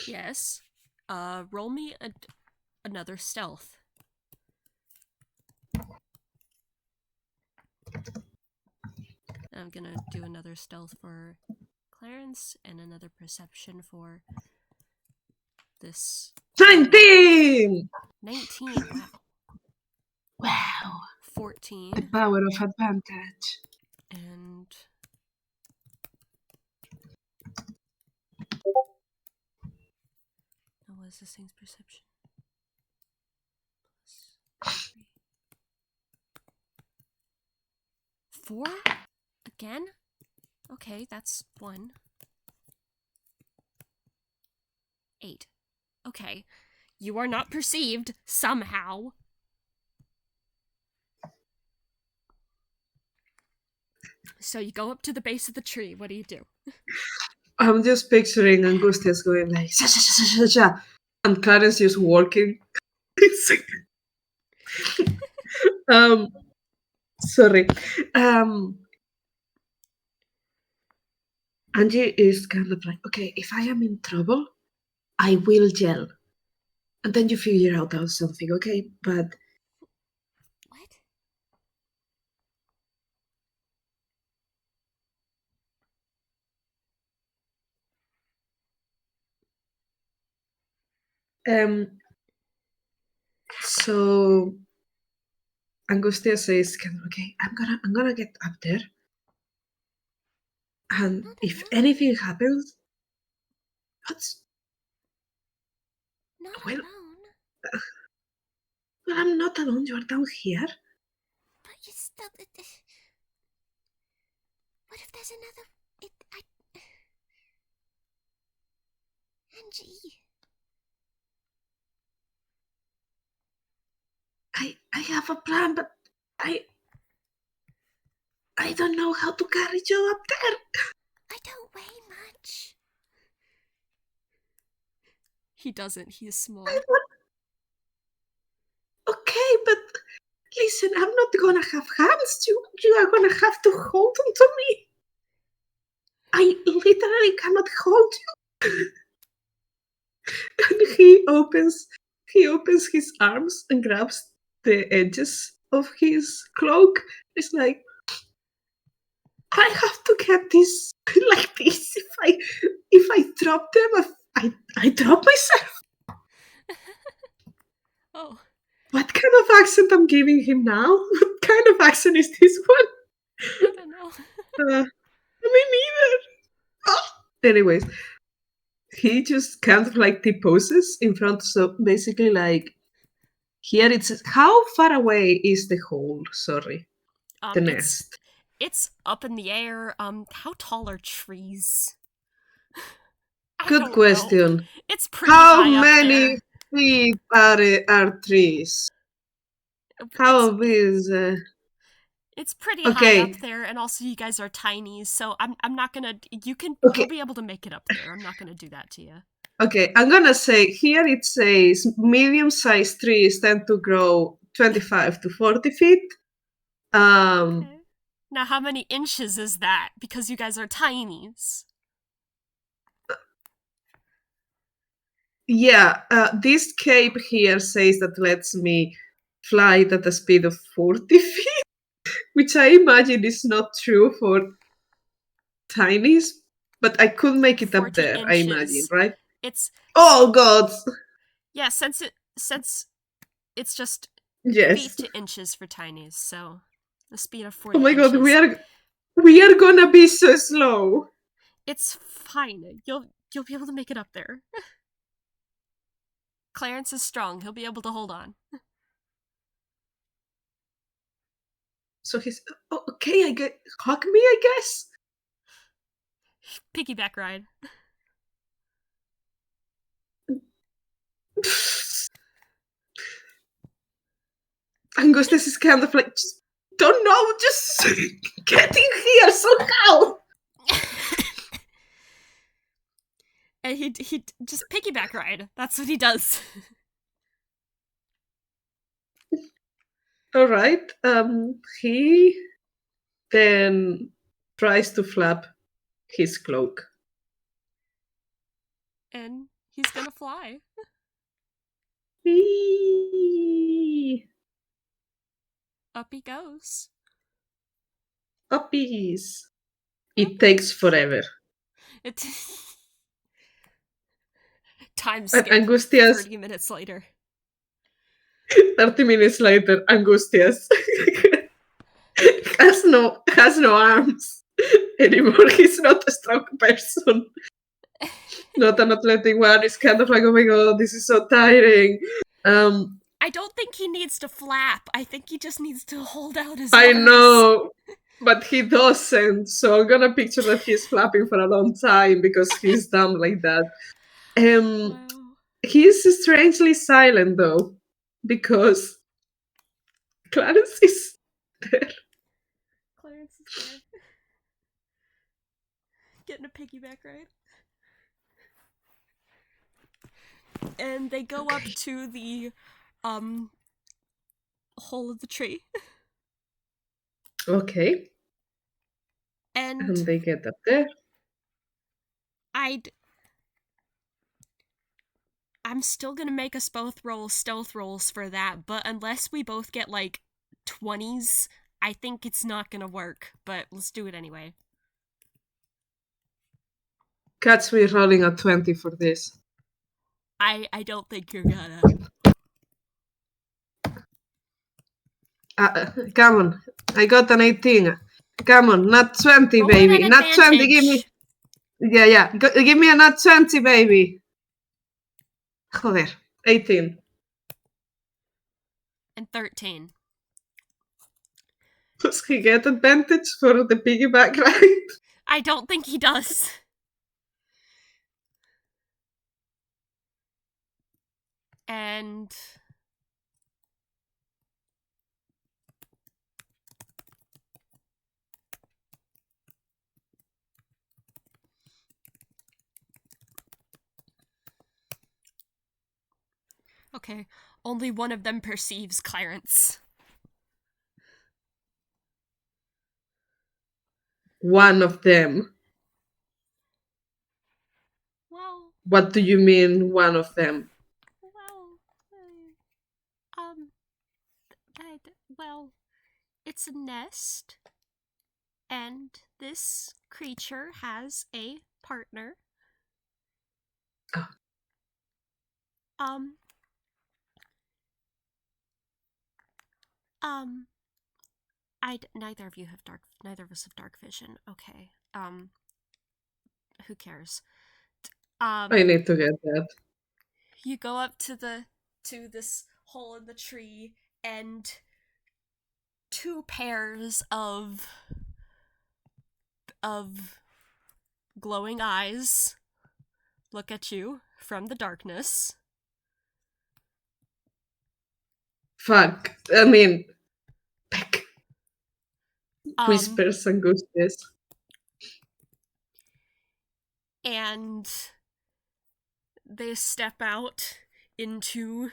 Yes. Roll me another stealth. I'm gonna do another stealth for Clarence and another perception for this. 19! 19, wow. Wow. 14. The power of advantage. And is this thing's perception? Plus 3. 4? Again? Okay, that's 1. 8. Okay. You are not perceived, somehow. So you go up to the base of the tree. What do you do? I'm just picturing Angustias going like, sha, sha, sha, sha, sha, and Clarence just walking. Sorry. Angie is kind of like, okay, if I am in trouble, I will yell. And then you figure out something, okay? But What? so Angustia says, okay, I'm gonna get up there. And Not if alone. anything happens, what's Not well, alone. well, I'm not alone, you're down here. But you still. What if there's another? Angie. I have a plan, but I don't know how to carry you up there. I don't weigh much. He doesn't. He is small. Okay, but listen, I'm not gonna have hands. You are gonna have to hold on to me. I literally cannot hold you. And he opens his arms and grabs the edges of his cloak. It's like, I have to get this like this. If I drop them, I drop myself. Oh. What kind of accent I'm giving him now? What kind of accent is this one? I don't know. Me neither. Oh. Anyways, he just kind of like T-poses in front. So basically, like, here it's how far away is the hole? Sorry, the nest. It's up in the air. How tall are trees? Good question. Know. It's pretty How high many up feet are trees? there. How big is? It's pretty Okay. high up there, and also you guys are tiny, so I'm not gonna. Okay. You'll be able to make it up there. I'm not gonna do that to you. Okay, I'm gonna say here it says medium-sized trees tend to grow 25 to 40 feet. Okay. Now, how many inches is that? Because you guys are tinies. Yeah, this cape here says that lets me fly at a speed of 40 feet, which I imagine is not true for tinies, but I could make it up there, inches. I imagine, right? It's oh god. Yeah, since it's just Yes. feet to inches for tinies, so the speed of 40 Oh my inches. god, we are gonna be so slow. It's fine. You'll be able to make it up there. Clarence is strong. He'll be able to hold on. So he's okay. Hug me, I guess. Piggyback ride. Angustias is kind of like, just don't know, just get in here somehow. And he just piggyback ride. That's what he does. All right. He then tries to flap his cloak. And he's gonna fly. Whee! Up he goes. Uppies. It takes forever. Time skip. Angustias. 30 minutes later. 30 minutes later, Angustias has no arms anymore. He's not a strong person. not an athletic one. It's kind of like, oh my god, this is so tiring. I don't think he needs to flap. I think he just needs to hold out his I arms. know, but he doesn't. So I'm gonna picture that he's flapping for a long time because he's dumb like that. Wow. He's strangely silent though, because Clarence is there. Clarence is there. Getting a piggyback ride. And they go up to the hole of the tree. Okay. And they get up there. I'm still gonna make us both roll stealth rolls for that, but unless we both get like 20s, I think it's not gonna work, but let's do it anyway. Catch me rolling a 20 for this. I don't think you're gonna. Come on. I got an 18. Come on, not 20, Roll baby. an Not 20, give me. advantage. Yeah. Give me a not 20, baby. Joder, 18. And 13. Does he get advantage for the piggyback ride? I don't think he does. And okay, only one of them perceives Clarence. One of them. Well, What do you mean, one of them? Well, it's a nest, and this creature has a partner. Oh. Neither of us have dark vision. Okay. Who cares? I need to get that. You go up to this hole in the tree, and two pairs of glowing eyes look at you from the darkness. Fuck. I mean, peck. Whispers Angustias. And they step out into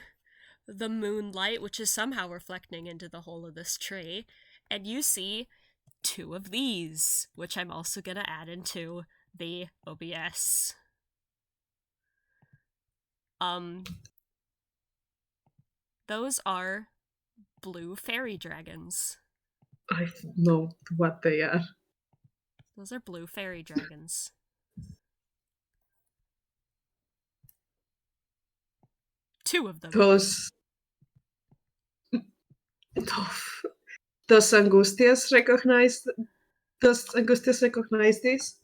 the moonlight, which is somehow reflecting into the hole of this tree, and you see two of these, which I'm also gonna add into the OBS. Those are blue fairy dragons. I don't know what they are. Those are blue fairy dragons. Two of them. Does Angustias recognize? Does Angustias recognize this?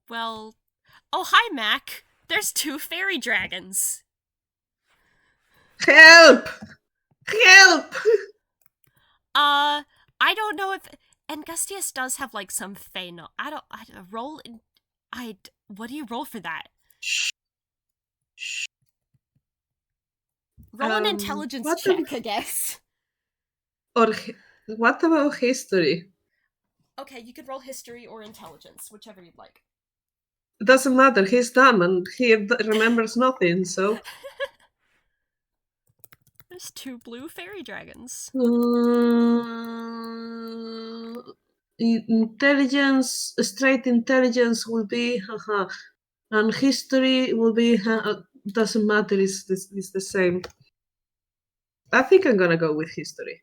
Well, oh hi Mac. There's two fairy dragons. Help! Help! I don't know if Angustias does have like some fey. No, I don't roll. What do you roll for that? Shh. Roll an intelligence check, I guess. Or what about history? Okay, you could roll history or intelligence, whichever you'd like. It doesn't matter. He's dumb and he remembers nothing. So. There's two blue fairy dragons. Intelligence, straight intelligence will be, and history will be, doesn't matter, it's the same. I think I'm gonna go with history.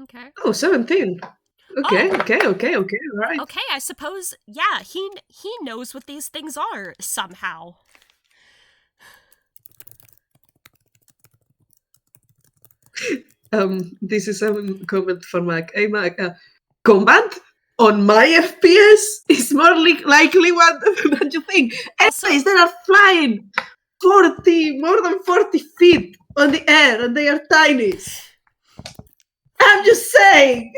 Okay. Oh, 17. Okay, right. Okay, I suppose, yeah, he knows what these things are, somehow. This is a comment for Mac. Hey Mac, combat? on my FPS is more likely what than you think. Also- Anyways, they are flying more than 40 feet on the air, and they are tiny. I'm just saying.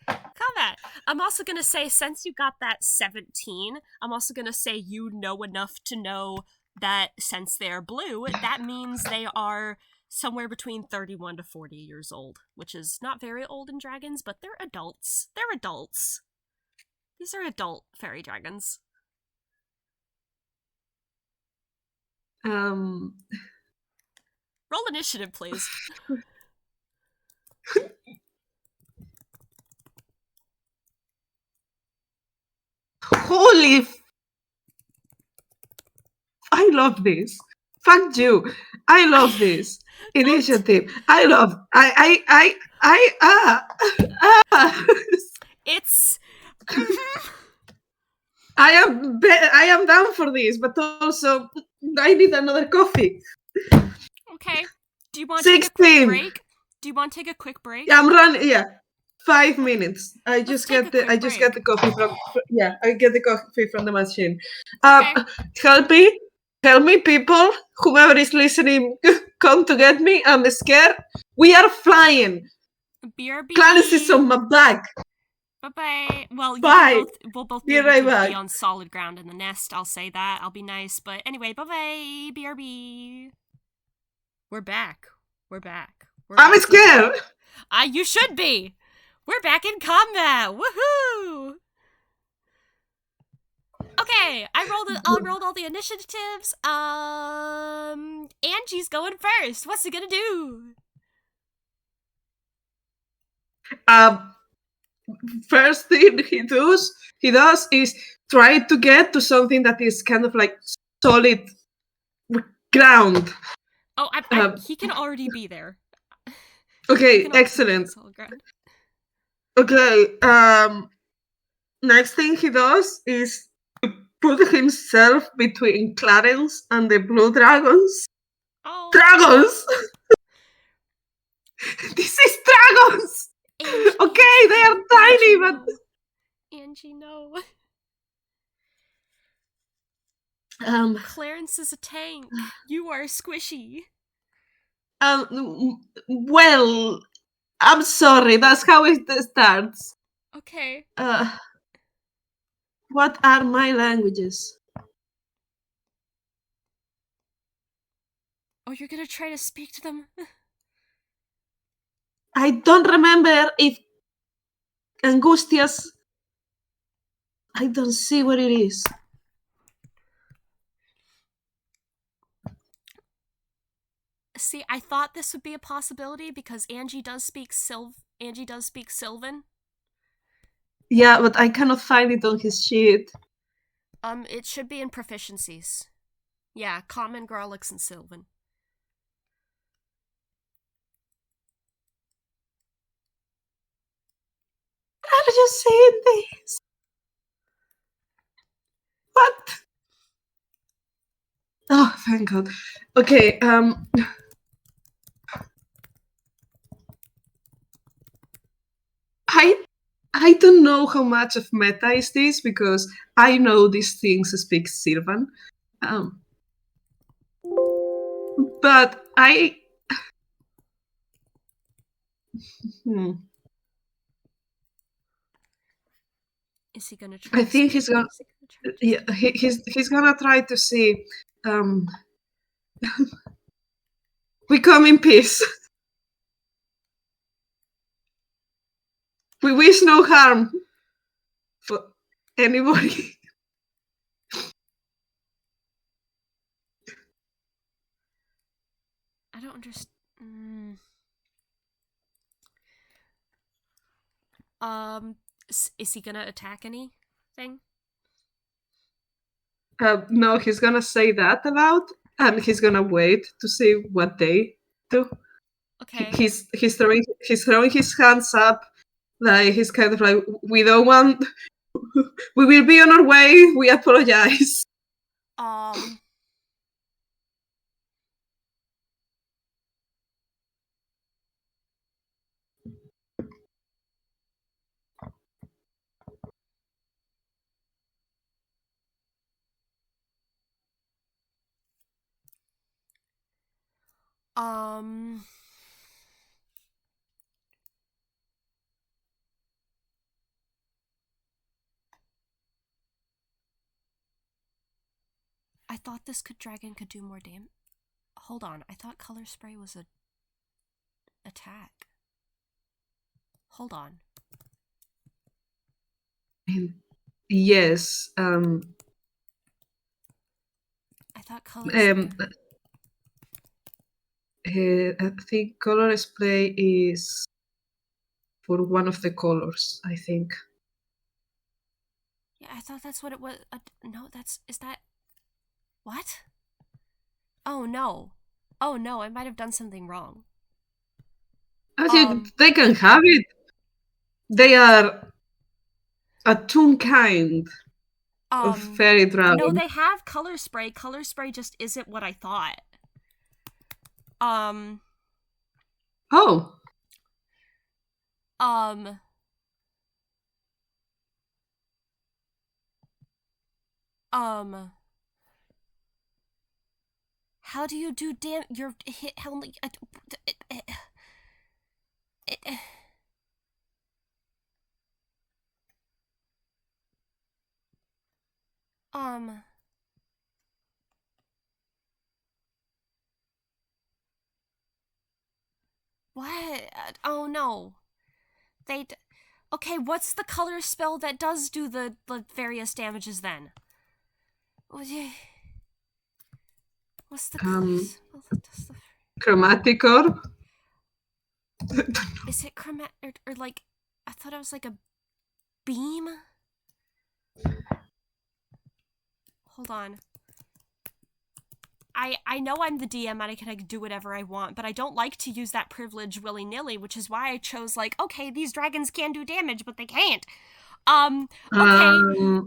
Combat. I'm also gonna say, since you got that 17, I'm also gonna say you know enough to know that since they're blue, that means they are somewhere between 31 to 40 years old, which is not very old in dragons, but they're adults. They're adults. These are adult fairy dragons. Um, Roll initiative, please. Holy! I love this. Fuck you. I love this initiative. I love. It's I am down for this, but also I need another coffee. okay. Do you want to take a quick 16. break? Do you want to take a quick break? Yeah, I'm running. Yeah, 5 minutes. I Let's just take get a the. I quick just break. get the coffee from. Yeah, I get the coffee from the machine. Okay. Help me, people. Whoever is listening, come to get me. I'm scared. We are flying. BRB. Clarence is on my back. Bye-bye. Well, Bye. we'll both Be be able right to back. be on solid ground in the nest. I'll say that. I'll be nice. But anyway, bye-bye. BRB. We're back. We're back. I'm scared. You should be. We're back in combat. Woohoo! Okay, I rolled all the initiatives. Angie's going first. What's he gonna do? First thing he does is try to get to something that is kind of like solid ground. Oh, he can already be there. Okay, excellent. Okay, next thing he does is to put himself between Clarence and the blue dragons. Oh. Dragons! This is dragons! Angie, Okay, they are tiny, but... Angie, no. Clarence is a tank. You are squishy. Well, I'm sorry, that's how it starts. Okay. What are my languages? Oh, you're gonna try to speak to them? I don't remember if Angustias... I don't see what it is. See, I thought this would be a possibility because Angie does speak Sylvan. Yeah, but I cannot find it on his sheet. It should be in proficiencies. Yeah, Common, Garlics, and Sylvan. How did you say this? What? Oh, thank God. Okay, I don't know how much of meta is this because I know these things speak Sylvan. But I... Is he gonna try? I think he's gonna... Yeah, he's gonna try to see... we come in peace. We wish no harm for anybody. I don't understand. Is he gonna attack anything? No, he's gonna say that aloud, and he's gonna wait to see what they do. Okay. He's throwing his hands up, like he's kind of like, we don't want. We will be on our way. We apologize. Um. I thought this dragon could do more damage. Hold on, I thought color spray was a attack. Hold on. Yes. I thought color spray. I think color spray is for one of the colors, I think. Yeah, I thought that's what it was. No, is that... What? Oh no. Oh no, I might have done something wrong. They can have it. They are a toon kind of fairy dragon. No, they have color spray. Color spray just isn't what I thought. Oh. How do you do your hit only... What? Oh no. Okay, what's the color spell that does do the various damages then? What's the color spell that does the... Chromatic orb? Is it chromatic or like... I thought it was like a beam? Hold on. I know I'm the DM and I can do whatever I want, but I don't like to use that privilege willy-nilly, which is why I chose, like, okay, these dragons can do damage, but they can't. Okay,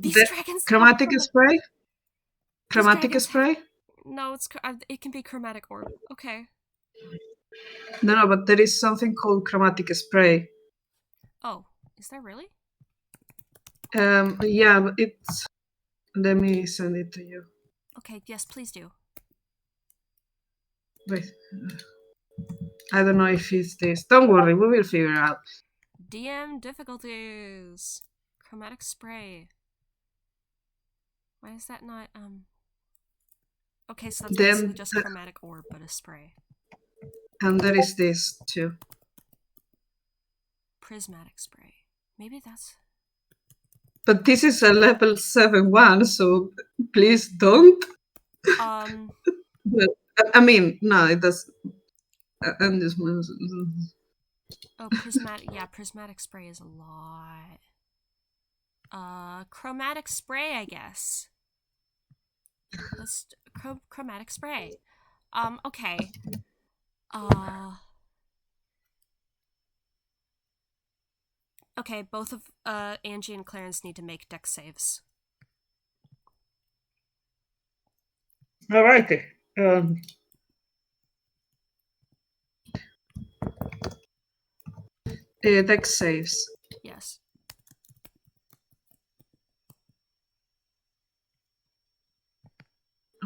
these dragons... Chromatic spray? Chromatic spray? No, it can be chromatic orb. Okay. No, but there is something called chromatic spray. Oh, is there really? Yeah, but it's... Let me send it to you. Okay, yes, please do. Wait. I don't know if it's this. Don't worry, we will figure it out. DM difficulties. Chromatic spray. Why is that not, Okay, so that's basically just chromatic orb, but a spray. And there is this, too. Prismatic spray. Maybe that's... But this is a level 7 one, so please don't. But, I mean, no, it does... I'm just... Oh, prismatic... Yeah, prismatic spray is a lot. Chromatic spray, I guess. Let's... chromatic spray. Okay. Okay, both of Angie and Clarence need to make dex saves. Alrighty. Dex saves. Yes.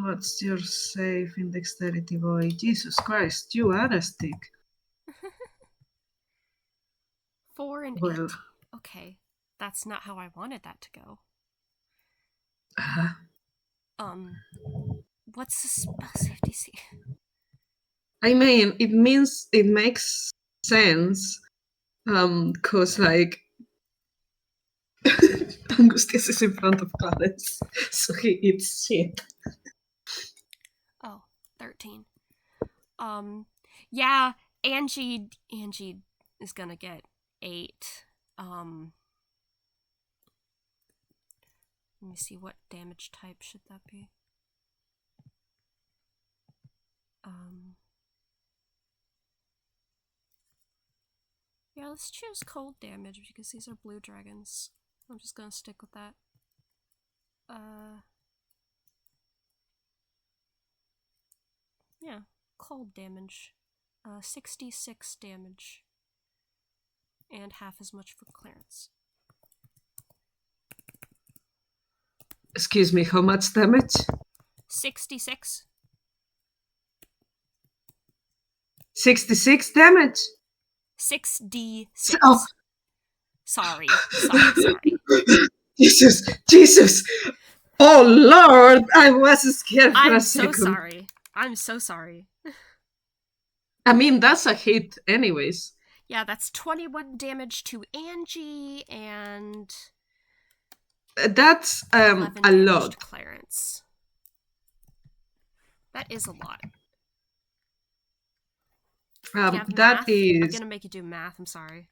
What's your save in dexterity, boy? Jesus Christ, you are a stick. 4 and 8. Okay, that's not how I wanted that to go. What's the spell save DC? I mean, it makes sense. Cause like Angustias is in front of Clarence, so he eats shit. Oh, 13. Yeah, Angie is gonna get 8. Let me see, what damage type should that be? Yeah, let's choose cold damage because these are blue dragons. I'm just gonna stick with that. Yeah, cold damage. 66 damage. And half as much for Clarence. Excuse me, how much damage? 66. 66 damage. 6d6. Oh. Sorry. Jesus. Oh, Lord. I was scared for a second. I'm so sorry. I mean, that's a hit anyways. Yeah, that's 21 damage to Angie, and... That's 11 a damage lot. to Clarence. That is a lot. That is... I'm gonna make you do math, I'm sorry.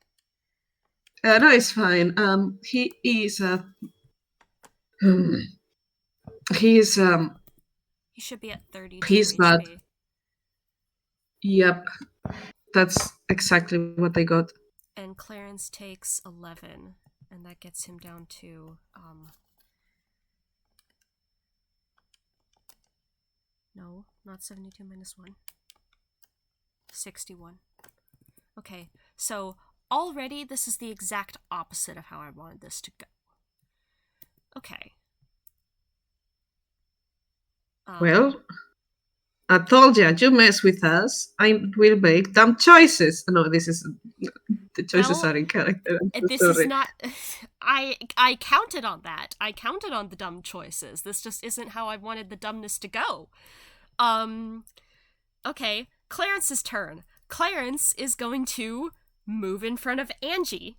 No, it's fine. He is... he should be at 32 he's HP. bad. Yep. That's exactly what I got. And Clarence takes 11, and that gets him down to, no, not 72 minus 1. 61. Okay, so already this is the exact opposite of how I wanted this to go. Okay. Well, I told you mess with us, I will make dumb choices. No, this is... The choices are in character. This is not... I counted on that. I counted on the dumb choices. This just isn't how I wanted the dumbness to go. Okay, Clarence's turn. Clarence is going to move in front of Angie.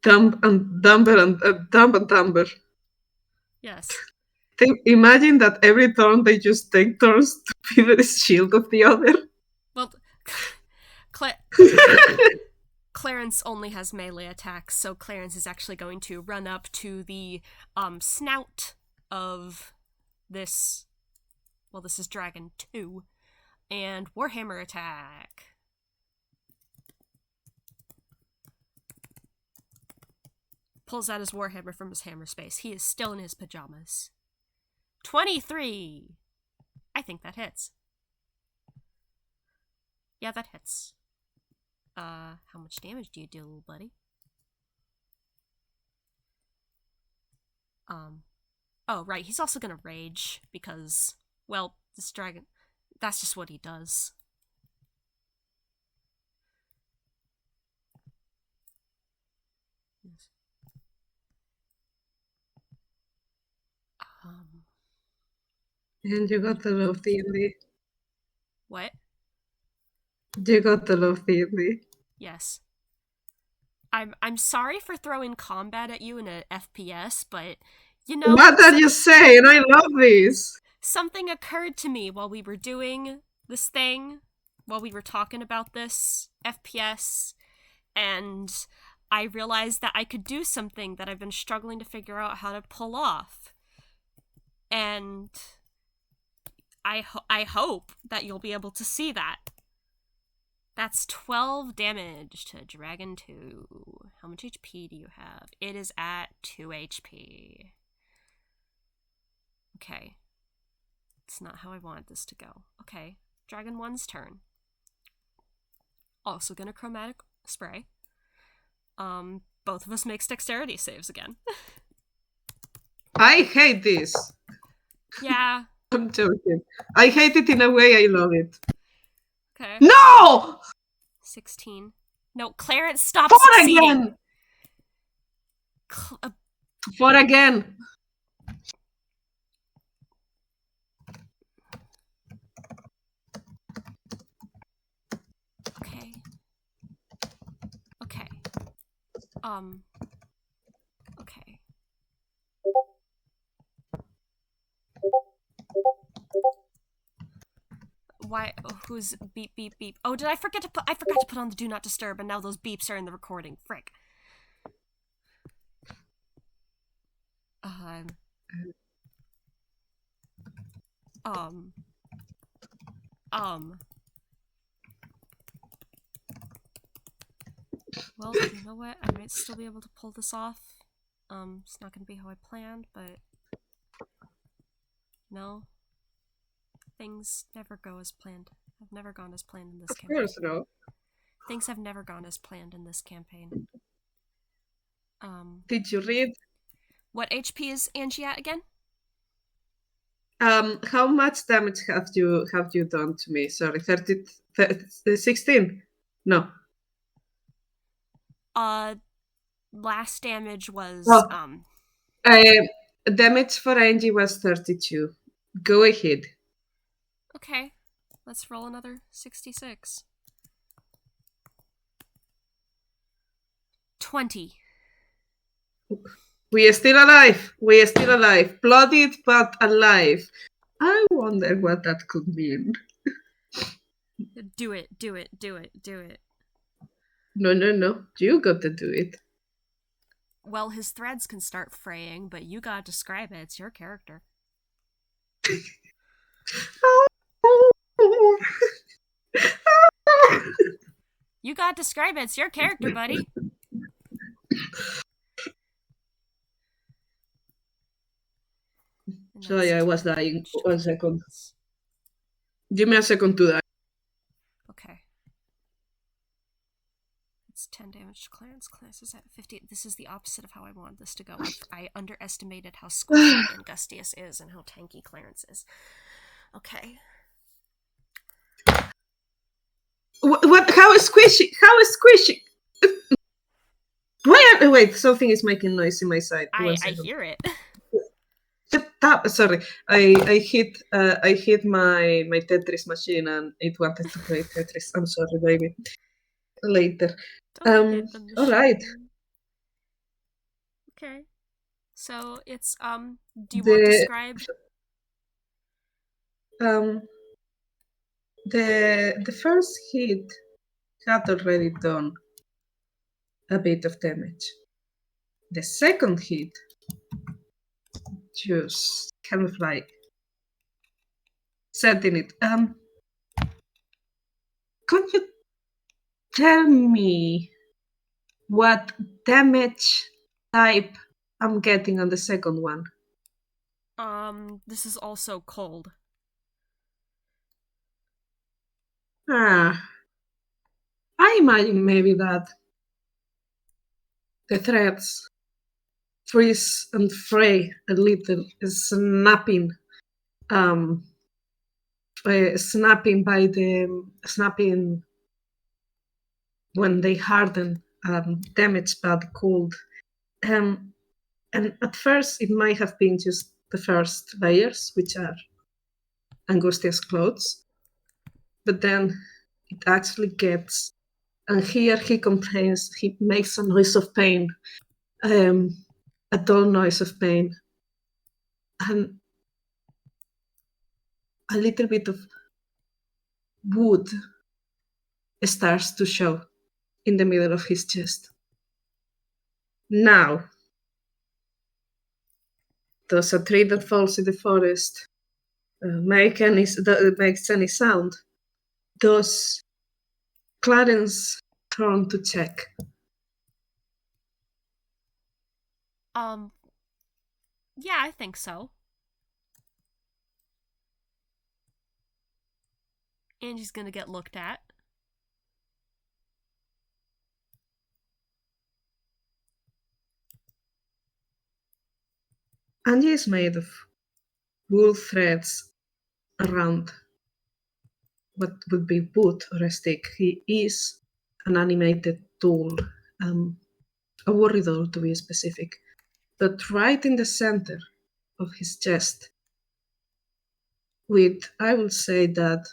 Dumb and dumber and dumb and dumber. Yes. Imagine that every turn they just take turns to be the shield of the other. Well, Clarence only has melee attacks, so Clarence is actually going to run up to the snout of this... Well, this is Dragon 2. And Warhammer attack. Pulls out his Warhammer from his hammer space. He is still in his pajamas. 23! I think that hits. Yeah, that hits. How much damage do you do, little buddy? Oh, right, he's also gonna rage, because, well, this dragon, that's just what he does. Yes. And you got to love D&D. What? You got to love D&D. Yes. I'm sorry for throwing combat at you in an FPS, but, you know... What are you saying? I love this! Something occurred to me while we were doing this thing, while we were talking about this FPS, and I realized that I could do something that I've been struggling to figure out how to pull off. And I hope that you'll be able to see that. That's 12 damage to Dragon 2. How much HP do you have? It is at 2 HP. Okay. It's not how I wanted this to go. Okay. Dragon 1's turn. Also gonna chromatic spray. Both of us make dexterity saves again. I hate this. Yeah. I'm joking. I hate it in a way I love it. Okay. No! 16. No, Clarence, stop For succeeding! Again! For again! Okay. Okay. Okay. Why? Who's beep beep beep? Oh, did I forget to put? I forgot to put on the do not disturb, and now those beeps are in the recording. Frick. Well, you know what? I might still be able to pull this off. It's not gonna be how I planned, but no. Things never go as planned. I've never gone as planned in this campaign. Of course, no. Things have never gone as planned in this campaign. Did you read? What HP is Angie at again? How much damage have you done to me? Sorry, 16? No. Last damage was Oh. Damage for Angie was 32. Go ahead. Okay. Let's roll another 66. 20. We are still alive. We are still alive. Bloodied but alive. I wonder what that could mean. Do it, do it, do it, do it. No. You got to do it. Well, his threads can start fraying, but you gotta describe it. It's your character. You gotta describe it. It's your character, buddy. Sorry, I was dying. 1 second. Give me a second to die. Okay. It's 10 damage to Clarence. Clarence is at 50. This is the opposite of how I wanted this to go. I underestimated how squishy Angustias is and how tanky Clarence is. Okay. What? How is squishy? How is squishy? Wait, something is making noise in my side. I hear it. Sorry, I hit my Tetris machine and it wanted to play Tetris. I'm sorry, baby. Later. All right. Okay. So it's do you want to describe? The first hit had already done a bit of damage. The second hit just kind of like setting it. Can you tell me what damage type I'm getting on the second one? This is also cold. I imagine maybe that the threads freeze and fray a little, snapping when they harden, damaged by the cold. And at first it might have been just the first layers, which are Angustias clothes, but then it actually gets, and here he complains, he makes a noise of pain, a dull noise of pain, and a little bit of wood starts to show in the middle of his chest. Now, does a tree that falls in the forest makes any sound? Does Clarence turn to check? Yeah, I think so. Angie's gonna get looked at. Angie is made of wool threads around what would be wood or a stick. He is an animated tool, a worry doll to be specific. But right in the center of his chest, I will say that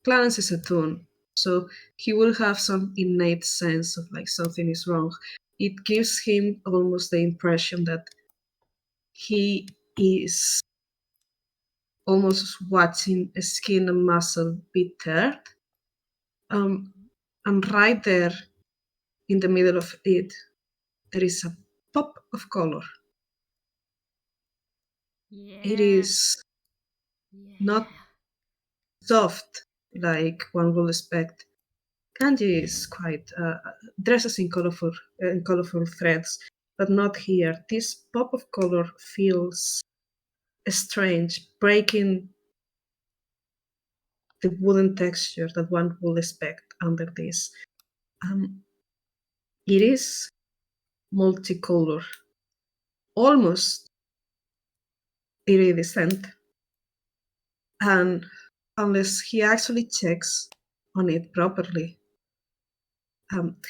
Clarence is a toon, so he will have some innate sense of like something is wrong. It gives him almost the impression that he is almost watching a skin and muscle be teared. And right there in the middle of it, there is a pop of color. Yeah. It is not soft like one would expect. Angie is quite dresses in colorful threads, but not here. This pop of color feels strange, breaking the wooden texture that one would expect under this. It is multicolor, almost iridescent. And unless he actually checks on it properly,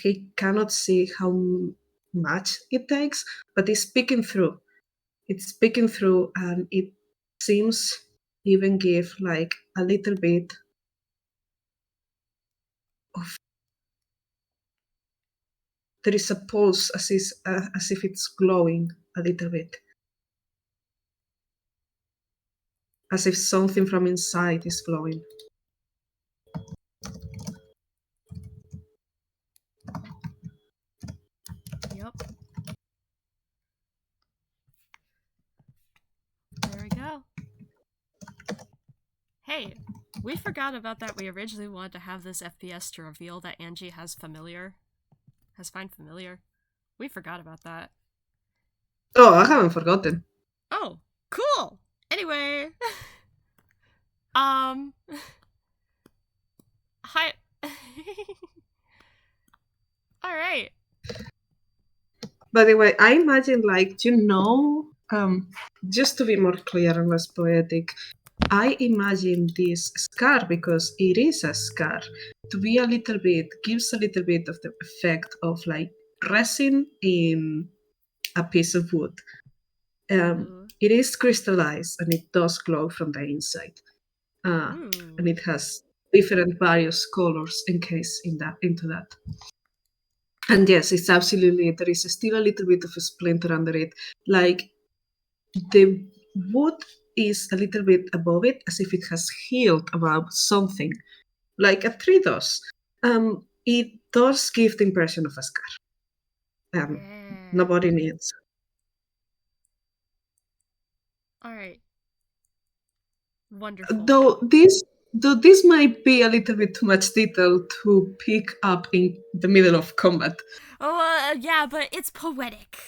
he cannot see how much it takes, but it's peeking through. It's peeking through, and it seems even give like a little bit of. There is a pulse as if it's glowing a little bit, as if something from inside is glowing. Yep. There we go. Hey, we forgot about that. We originally wanted to have this FPS to reveal that Angie has find familiar. We forgot about that. Oh, I haven't forgotten. Oh, cool! Anyway. Hi. Alright. By the way, I imagine, like, just to be more clear and less poetic, I imagine this scar, because it is a scar, to be gives a little bit of the effect of like resin in a piece of wood. It is crystallized and it does glow from the inside. And it has different various colors encased into that. And yes, it's absolutely, there is still a little bit of a splinter under it. Like the wood is a little bit above it, as if it has healed about something, like a tree does. It does give the impression of a scar. Nobody needs. Alright. Wonderful. Though this might be a little bit too much detail to pick up in the middle of combat. Oh, yeah, but it's poetic.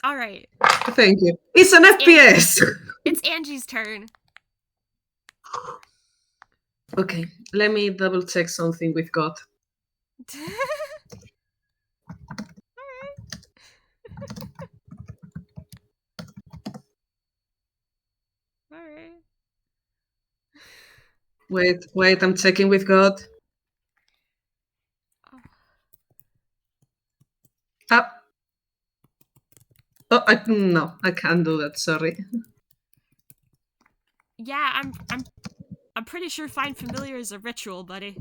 Alright. Thank you. It's an FPS! It's Angie's turn. Okay, let me double check something we've got. Alright. Wait, I'm checking with God. No, I can't do that, sorry. Yeah, I'm pretty sure find familiar is a ritual, buddy.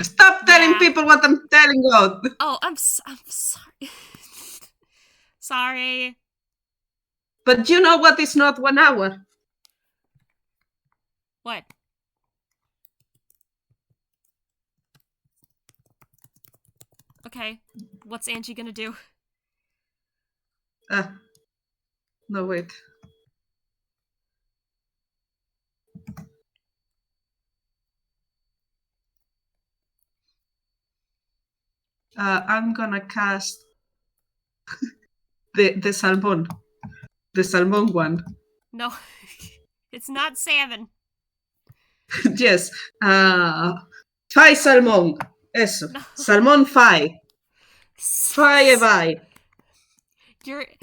Stop telling people what I'm telling God! Oh, I'm sorry. Sorry. But you know what is not 1 hour? What? Okay, what's Angie gonna do? No, wait. I'm gonna cast the salmon. The salmon one. No, it's not salmon. Yes. Fai salmon. Eso. No. Salmon fai. Fai vai. Vai.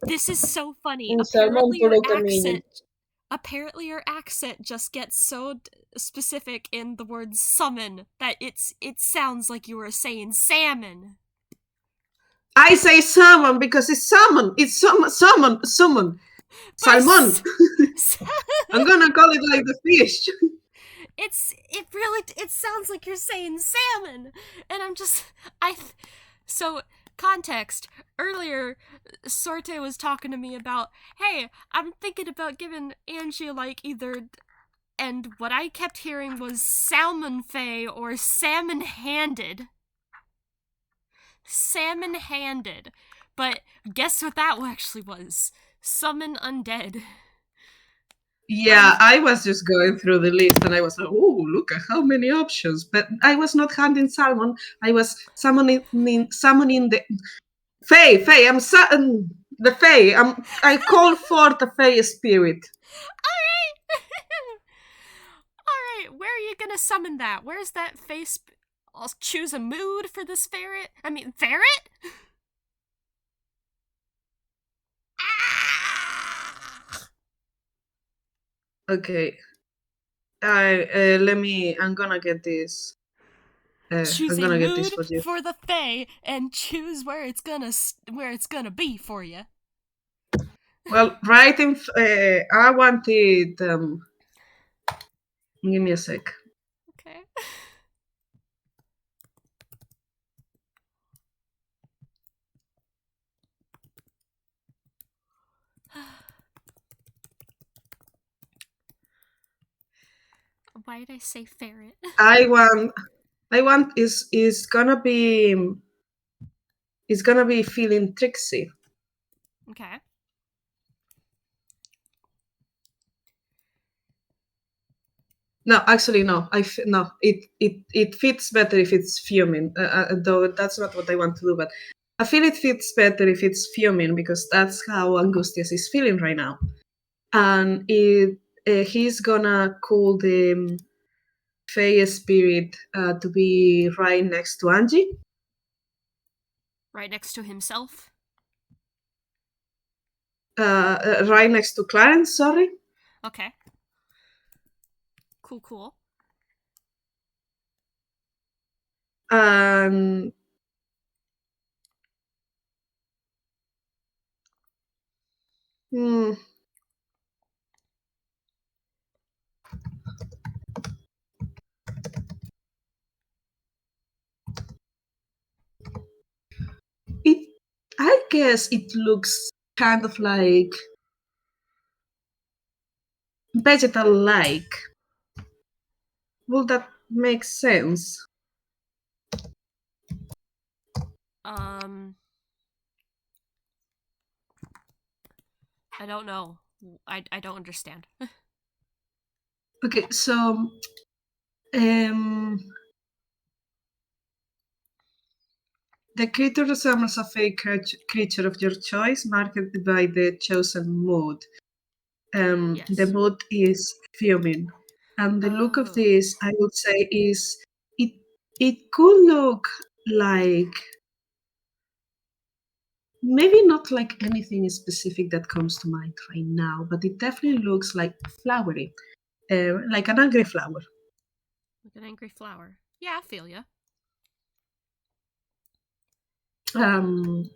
This is so funny. Apparently your accent just gets so specific in the word summon that it sounds like you were saying salmon. I say salmon because it's salmon. It's salmon. Salmon. I'm gonna call it like the fish. It sounds like you're saying salmon, and so context. Earlier, Sorte was talking to me about, hey, I'm thinking about giving Angie like either, and what I kept hearing was salmon fay or salmon handed. Salmon handed. But guess what that actually was? Summon undead. Yeah, I was just going through the list and I was like, oh, look at how many options. But I was not hunting salmon. I was summoning the Fae. I'm the Fae. I call forth the Fae spirit. Alright, where are you gonna summon that? Where's that face? I'll choose a mood for this ferret. Ferret? Okay. I'm gonna get this. Choose I'm a gonna get this mood for you. for the Fae and choose where it's gonna be for you. Well, right in. I wanted. Give me a sec. Okay. Why did I say ferret? I want is gonna be. It's gonna be feeling tricksy. Okay. No, actually, no. No. It fits better if it's fuming. Though that's not what I want to do, but I feel it fits better if it's fuming because that's how Angustias is feeling right now, and he's gonna call the Fey spirit to be right next to Angie. Right next to himself. Right next to Clarence. Sorry. Okay. Cool. And hmm, it. I guess it looks kind of like vegetal-like. Will that make sense? I don't know. I don't understand. Okay, so um, the creature resembles a fake creature of your choice, marked by the chosen mood. The Yes. mood is fuming, and the look of Oh. this, I would say, is it. It could look like maybe not like anything specific that comes to mind right now, but it definitely looks like flowery, like an angry flower. Like an angry flower. Yeah, I feel ya. Um,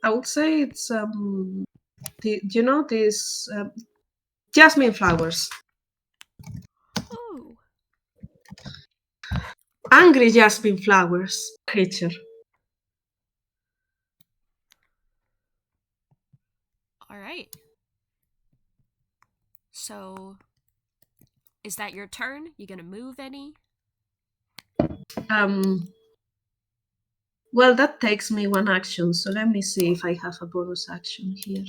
I would say it's you know these jasmine flowers, Ooh. angry jasmine flowers creature. Alright. So, is that your turn? You gonna move any? Um, well, that takes me one action, so let me see if I have a bonus action here.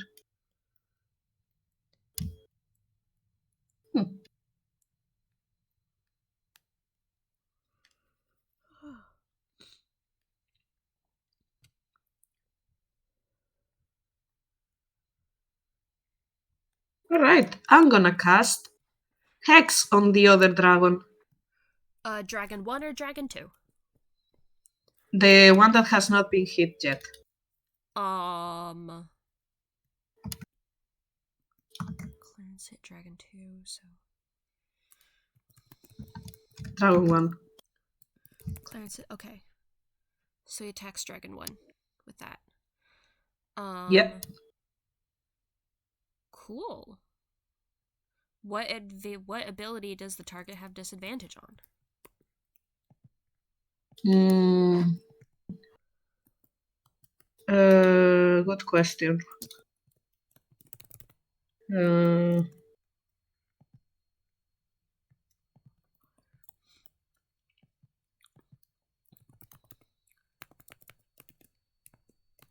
Hmm. All right, I'm gonna cast Hex on the other dragon, Dragon 1 or Dragon 2? the one that has not been hit yet. Clarence hit Dragon 2, so. Dragon 1. Clarence hit. Okay. So he attacks Dragon 1 with that. Yep. Cool. What ability does the target have disadvantage on? Good question. Uh,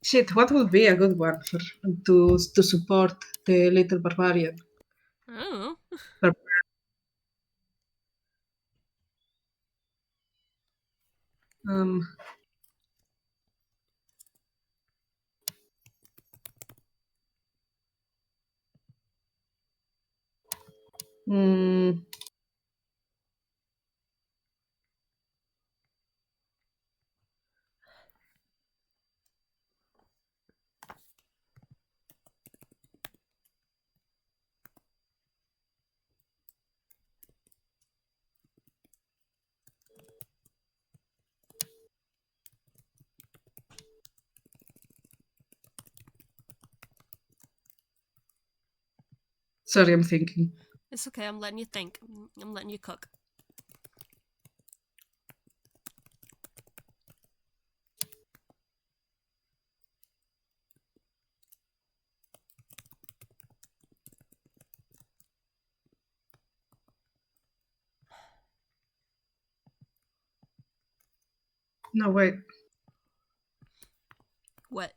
Shit, what would be a good one for to support the little barbarian? Oh. Bar- Um, mm, Sorry, I'm thinking. It's okay, I'm letting you think. I'm letting you cook. No, wait. What?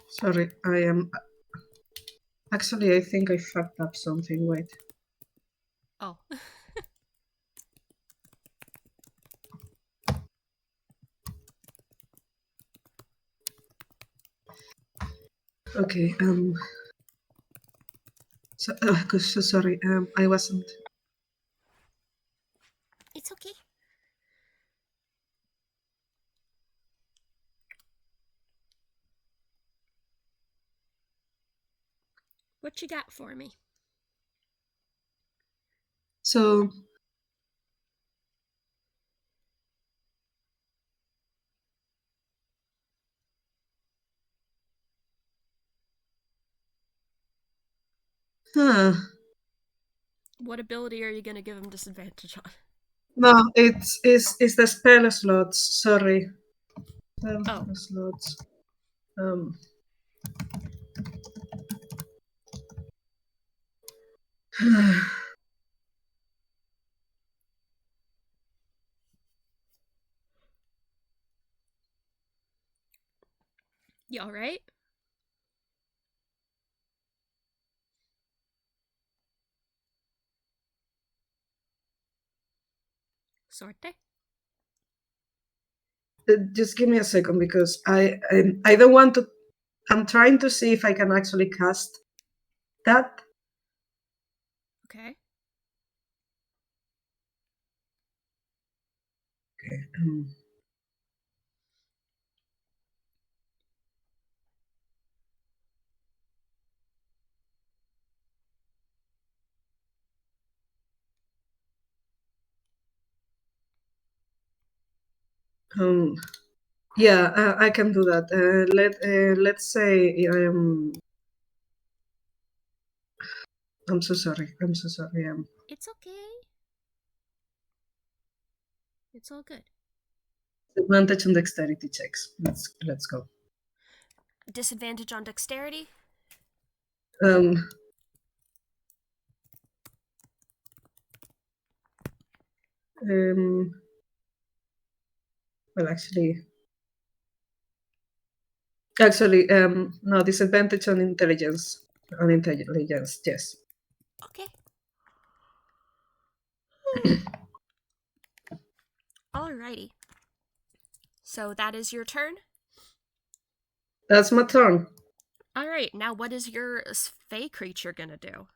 Sorry, I am... Actually, I think I fucked up something. Wait. Oh. Okay, so sorry, I wasn't... It's okay. What you got for me? So... Huh. What ability are you gonna give him disadvantage on? No, it's the spell slots, sorry. Spell Oh. slots. You alright? Sorte? Just give me a second because I don't want to... I'm trying to see if I can actually cast that. Okay. Okay. Yeah, I can do that. Let's say I'm so sorry. I'm so sorry. It's okay. It's all good. Advantage on dexterity checks. Let's go. Disadvantage on dexterity? Um. Well, actually, no, disadvantage on intelligence. On intelligence, yes. Okay. Alrighty. So that is your turn? That's my turn. Alright, now what is your fey creature gonna do?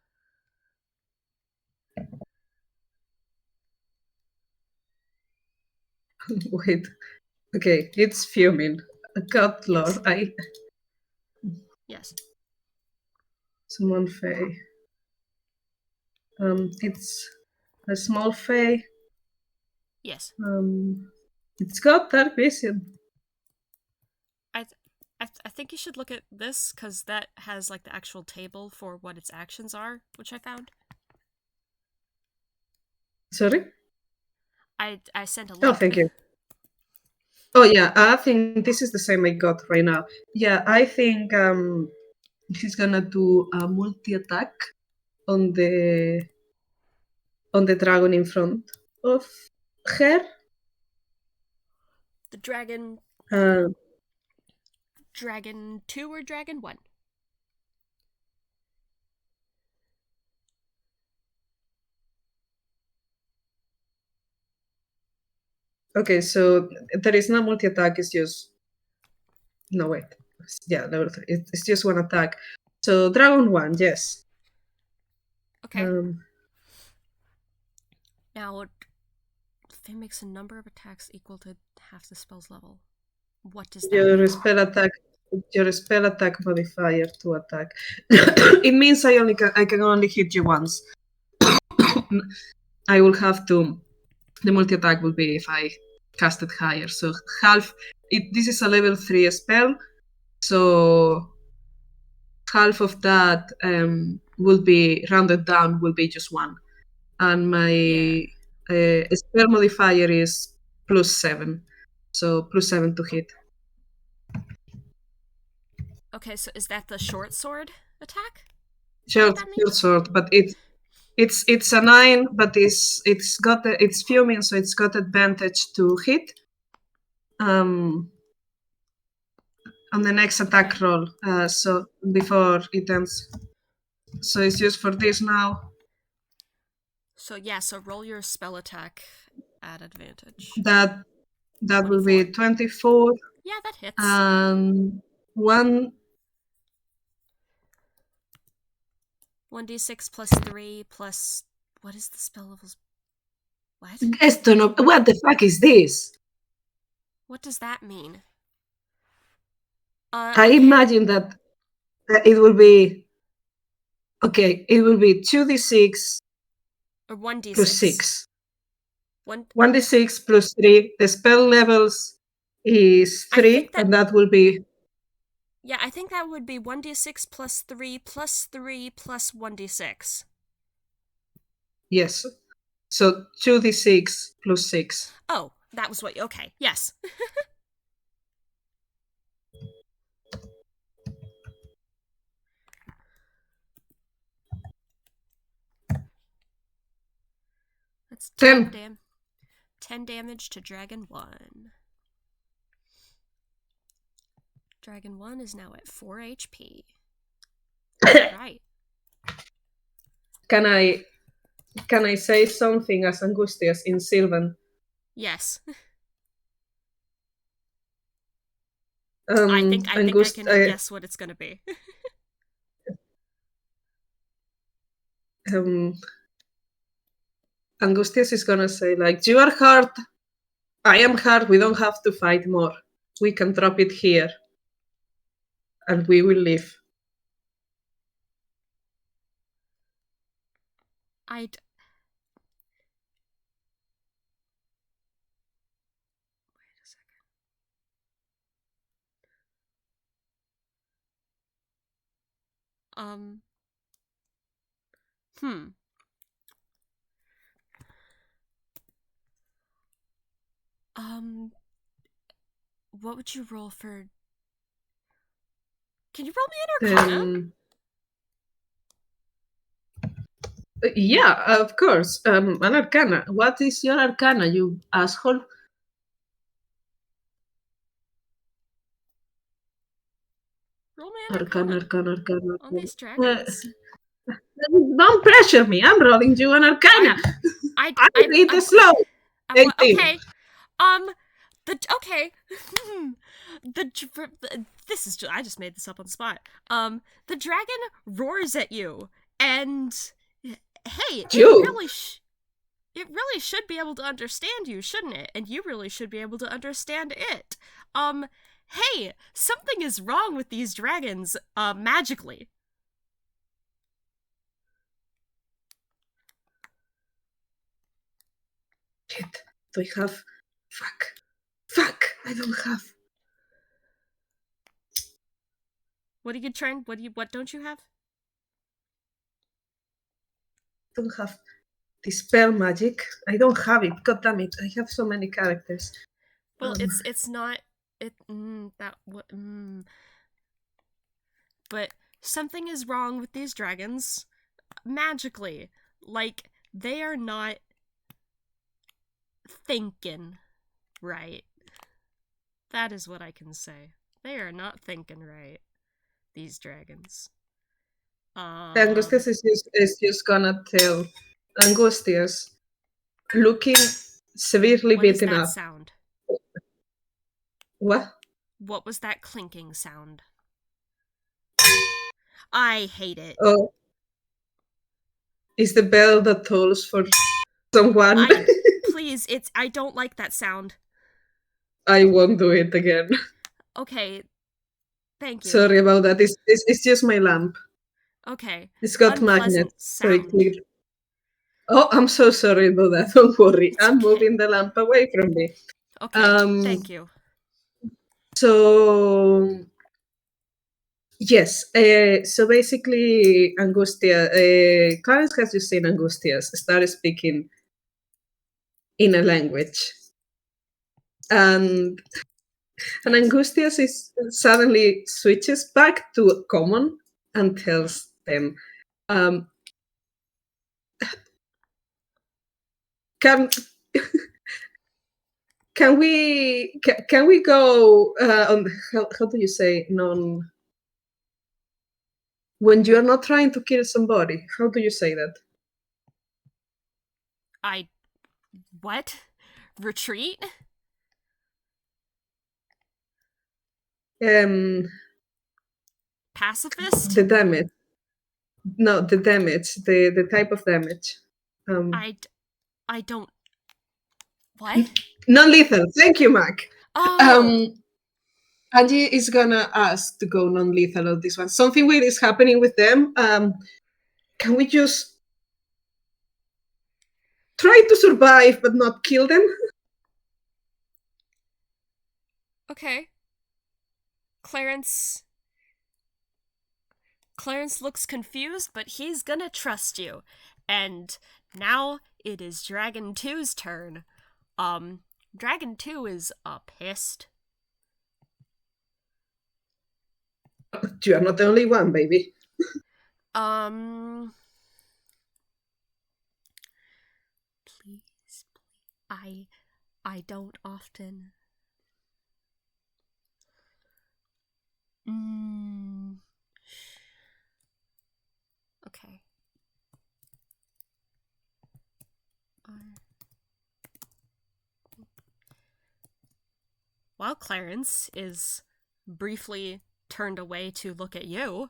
Wait. Okay, it's fuming. God, Lord, Yes. Yes. Summon Fey. It's a small Fey. Yes. It's got dark vision. I think you should look at this, because that has, like, the actual table for what its actions are, which I found. Sorry? I sent a link. Oh, thank you. Oh, yeah, I think this is the same I got right now. Yeah, I think he's gonna do a multi-attack on the dragon in front of her. The dragon... Uh, Dragon 2 or Dragon 1? okay, so there is no multi-attack, it's just... No, wait. Yeah, level 3. It's just one attack. So, Dragon 1, yes. Okay. Now, if it makes a number of attacks equal to half the spell's level, what does that Your mean? spell attack modifier to attack. It means I can only hit you once. I will have to... The multi-attack will be if I cast it higher. So half... This is a level 3 spell, so half of that will be rounded down, will be just 1. And my spell modifier is +7. So +7 to hit. Okay, so is that the short sword attack? Short sword, but it's a 9, but it's fuming, so it's got advantage to hit. On the next attack roll, so before it ends. So it's just for this now. So roll your spell attack at advantage. That will be 24. Yeah, that hits. 1d6 plus 3 plus... What is the spell levels? What? What the fuck is this? What does that mean? I imagine that it will be... Okay, it will be 2d6 or 1d6 plus 6. 1d6 plus 3. The spell levels is 3, and that will be... Yeah, I think that would be 1d6 plus 3 plus 3 plus 1d6. Yes. So 2d6 plus 6. Oh, that was what... Okay, yes. That's 10 damage to Dragon 1. Dragon 1 is now at 4 HP. Right. Can I say something as Angustias in Sylvan? Yes. I think I can guess what it's gonna be. Angustias is gonna say, like, you are hard, I am hard, we don't have to fight more. We can drop it here. And we will leave. Wait a second. What would you roll for... Can you roll me an Arcana? Yeah, of course. An Arcana. What is your Arcana, you asshole? Roll me an Arcana. Arcana. On these dragons. Don't pressure me. I'm rolling you an Arcana. I need it slow. 18. Okay. This is... I just made this up on the spot. The dragon roars at you, and hey, it really should be able to understand you, shouldn't it? And you really should be able to understand it. Hey, something is wrong with these dragons, magically. Shit, do I have... Fuck, I don't have... What are you trying... What don't you have? I don't have Dispel Magic. I don't have it. God damn it. I have so many characters. Well, it's not... But something is wrong with these dragons, magically. Like, they are not thinking right. That is what I can say. They are not thinking right, these dragons. Angustias is just gonna tell Angustias, looking severely beaten up. What is that sound? What? What was that clinking sound? I hate it. Oh. It's the bell that tolls for someone. Please, I don't like that sound. I won't do it again. Okay. Thank you. Sorry about that. It's just my lamp. Okay. It's got magnets. Oh, I'm so sorry about that. Don't worry. I'm moving the lamp away from me. Okay, thank you. So Yes. So basically, Angustia, Clarence has just seen Angustias start speaking in a language. And Angustias suddenly switches back to common and tells them, "Can can we go on how do you say non when you are not trying to kill somebody? How do you say that? What? Retreat? Pacifist? The damage. No, the damage. The type of damage. I don't. What? Non-lethal. Thank you, Mac. Oh! Angie is gonna ask to go non-lethal on this one. Something weird is happening with them. Can we just try to survive but not kill them? Okay. Clarence looks confused, but he's gonna trust you. And now it is Dragon 2's turn. Dragon 2 is pissed. You are not the only one, baby. Please. I don't often. Okay. While Clarence is briefly turned away to look at you,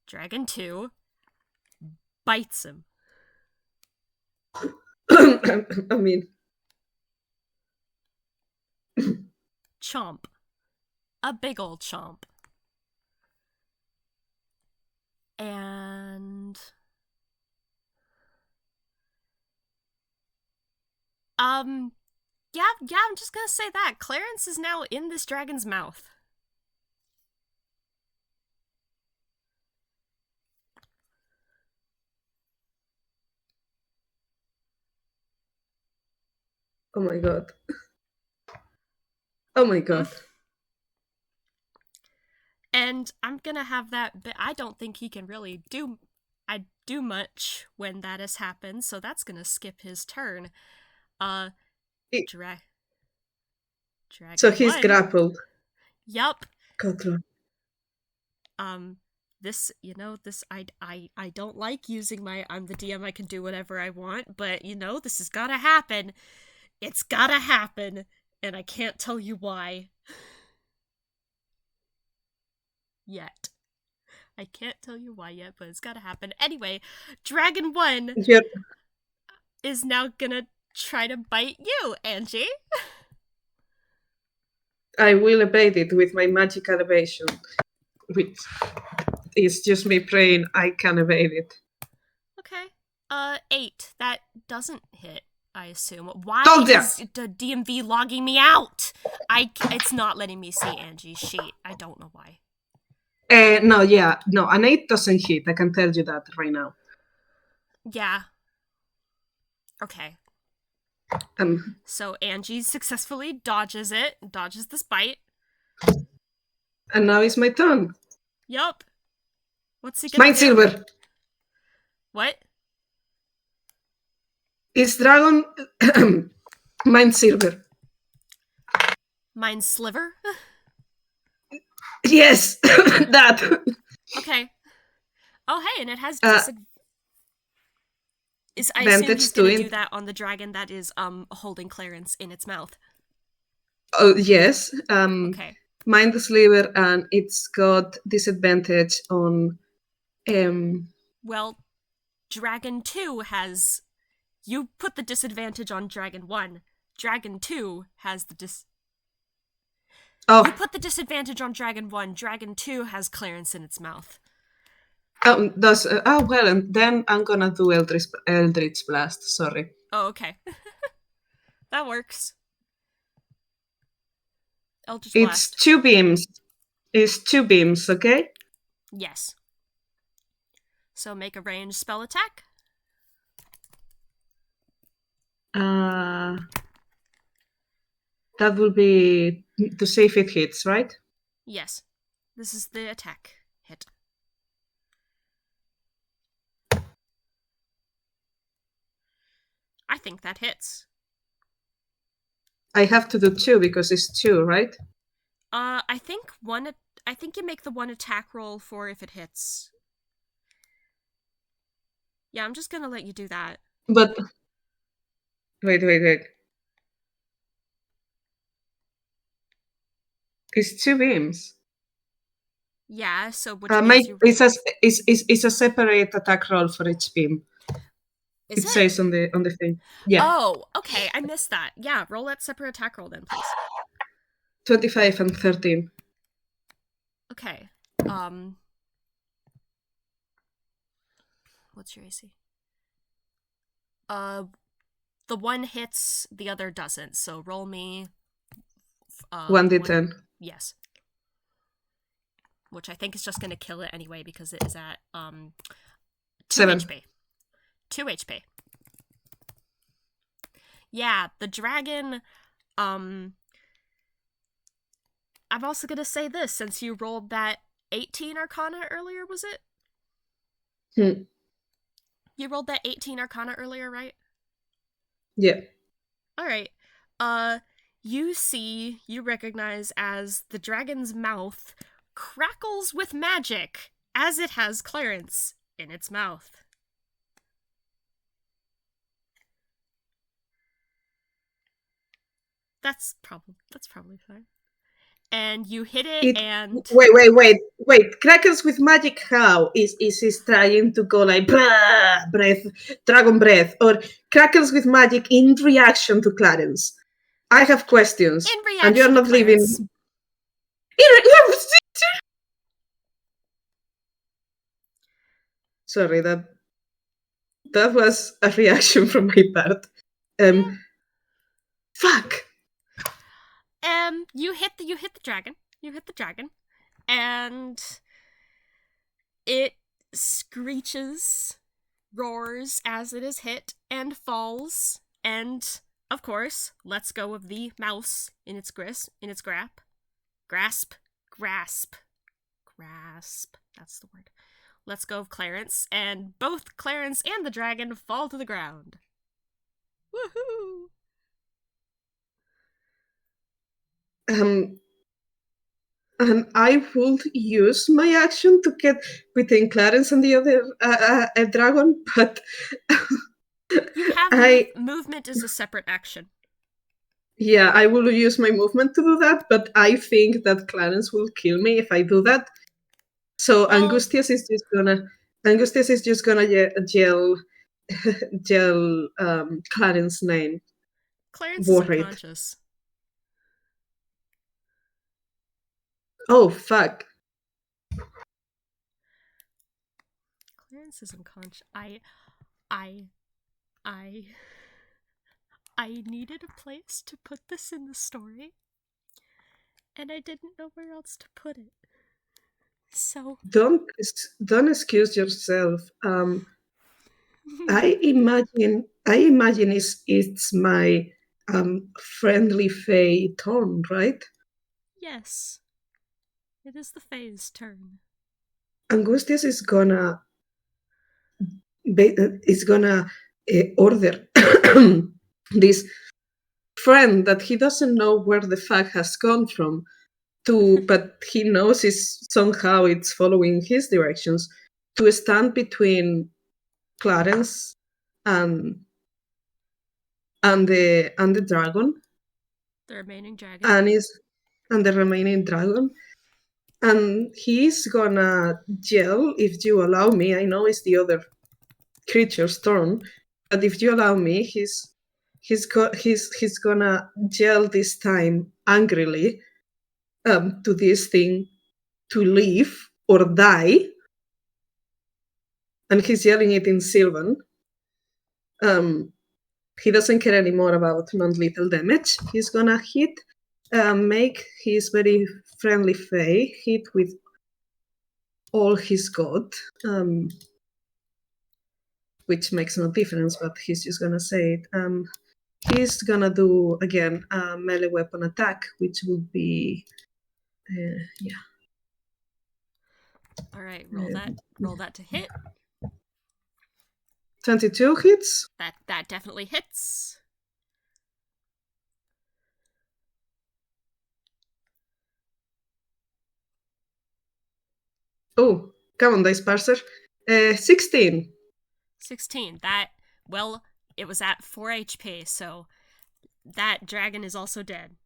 Dragon 2 bites him. I mean... Chomp. A big old chomp. And... Yeah, I'm just gonna say that. Clarence is now in this dragon's mouth. Oh my god. Oh my god. And I'm gonna have that, but I don't think he can really do much when that has happened, so that's gonna skip his turn. Dragon So he's 1. grappled. Yup. God. This, I don't like using I'm the DM, I can do whatever I want, but, this has gotta happen. It's gotta happen, and I can't tell you why. Yet. I can't tell you why yet, but it's gotta happen. Anyway, Dragon 1 is now gonna try to bite you, Angie. I will evade it with my magical evasion. Which is just me praying I can evade it. Okay. 8. That doesn't hit, I assume. Why is the DMV logging me out? It's not letting me see Angie's sheet. I don't know why. No, an 8 doesn't hit. I can tell you that right now. Yeah. Okay. So Angie successfully dodges this bite. And now it's my turn. Yup. What's he gonna Mine do? silver. What? It's dragon... Mine silver. Mine sliver? Yes! That! Okay. Oh, hey, and it has I assume he's gonna do that on the dragon that is holding Clarence in its mouth. Oh, yes. Okay. Mine the sliver, and it's got disadvantage on... Well, Dragon 2 has... You put the disadvantage on Dragon 1. Dragon 2 has the Oh. You put the disadvantage on Dragon 1. Dragon 2 has Clarence in its mouth. Well, and then I'm gonna do Eldritch Blast, sorry. Oh, okay. That works. Eldritch It's Blast. 2 beams. It's 2 beams, okay? Yes. So make a ranged spell attack. That will be to see if it hits, right? Yes. This is the attack hit. I think that hits. I have to do 2 because it's 2, right? I think you make the one attack roll for if it hits. Yeah, I'm just gonna let you do that. But wait. It's 2 beams. Yeah, so which means you... It's a separate attack roll for each beam. Is it says on the thing. Yeah. Oh, okay, I missed that. Yeah, roll that separate attack roll then, please. 25 and 13. Okay. What's your AC? The one hits, the other doesn't. So roll me 1d10. Yes. Which I think is just going to kill it anyway because it is at 2 7. HP. 2 HP. Yeah, the dragon, I'm also going to say this, since you rolled that 18 Arcana earlier, was it? You rolled that 18 Arcana earlier, right? Yeah. Alright. You recognize as the dragon's mouth crackles with magic as it has Clarence in its mouth. That's probably fine. And you hit it and... Wait. Crackers with magic, how? Is it trying to go like, breath, dragon breath, or crackers with magic in reaction to Clarence? I have questions. In reaction and you're not to Clarence. leaving... Sorry, that was a reaction from my part. Fuck. You hit the dragon. You hit the dragon, and it screeches, roars as it is hit, and falls. And of course, lets go of the mouse in its grasp. That's the word. Lets go of Clarence, and both Clarence and the dragon fall to the ground. Woohoo! And I would use my action to get between Clarence and the other dragon, but you have movement is a separate action. Yeah, I will use my movement to do that, but I think that Clarence will kill me if I do that. So Angustias is just gonna yell Clarence's name. Clarence is unconscious. Oh, fuck. Clarence is unconscious. I needed a place to put this in the story, and I didn't know where else to put it. So don't excuse yourself. I imagine it's my friendly fae turn, right? Yes. It is the fae's turn. Angustias is gonna order this friend that he doesn't know where the fuck has gone from but he knows somehow it's following his directions, to stand between Clarence and the dragon. The remaining dragon. And the remaining dragon. And he's gonna yell, if you allow me. I know it's the other creature's turn, but if you allow me, he's gonna yell this time angrily to this thing to leave or die. And he's yelling it in Sylvan. He doesn't care anymore about non-lethal damage. He's gonna hit make his very friendly Fae hit with all he's got, which makes no difference, but he's just gonna say it. He's gonna do again a melee weapon attack, which would be yeah. All right, roll that. Roll that to hit. 22 hits. That definitely hits. Oh, come on, Dice Parser. 16. 16. That, well, it was at 4 HP, so that dragon is also dead.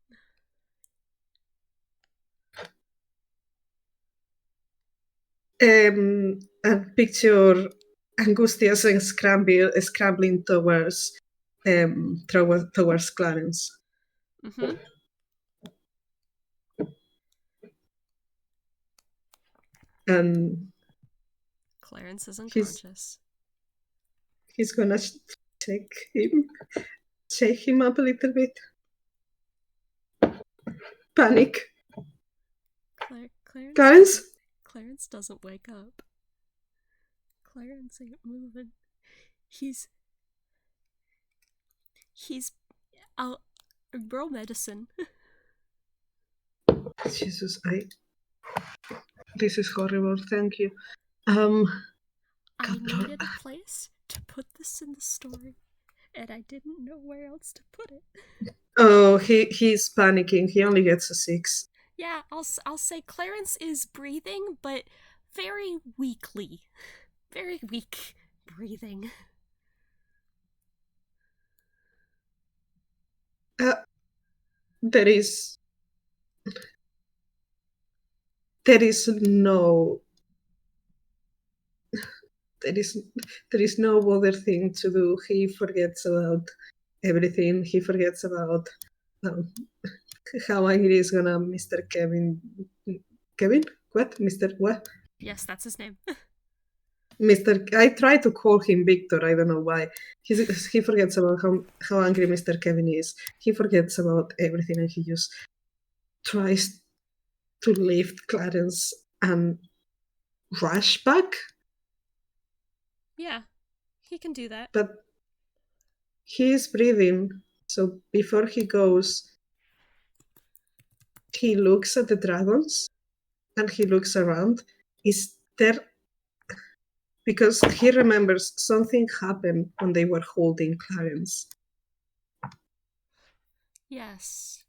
And picture Angustias and scrambling towards Clarence. Mm-hmm. And Clarence is unconscious. He's gonna shake him up a little bit. Panic. Clarence doesn't wake up. Clarence ain't moving. He's roll medicine. Jesus, this is horrible. Thank you. I needed a place to put this in the story, and I didn't know where else to put it. Oh, he's panicking. He only gets a 6. Yeah, I'll say Clarence is breathing, but very weakly. Very weak breathing. There is no other thing to do. He forgets about everything. He forgets about how angry is gonna Mr. Kevin. What? Mr. What? Yes, that's his name. I try to call him Victor. I don't know why. He forgets about how angry Mr. Kevin is. He forgets about everything, and he just tries to lift Clarence and rush back. Yeah, he can do that. But he is breathing, so before he goes, he looks at the dragons and he looks around. Is there... Because he remembers something happened when they were holding Clarence. Yes.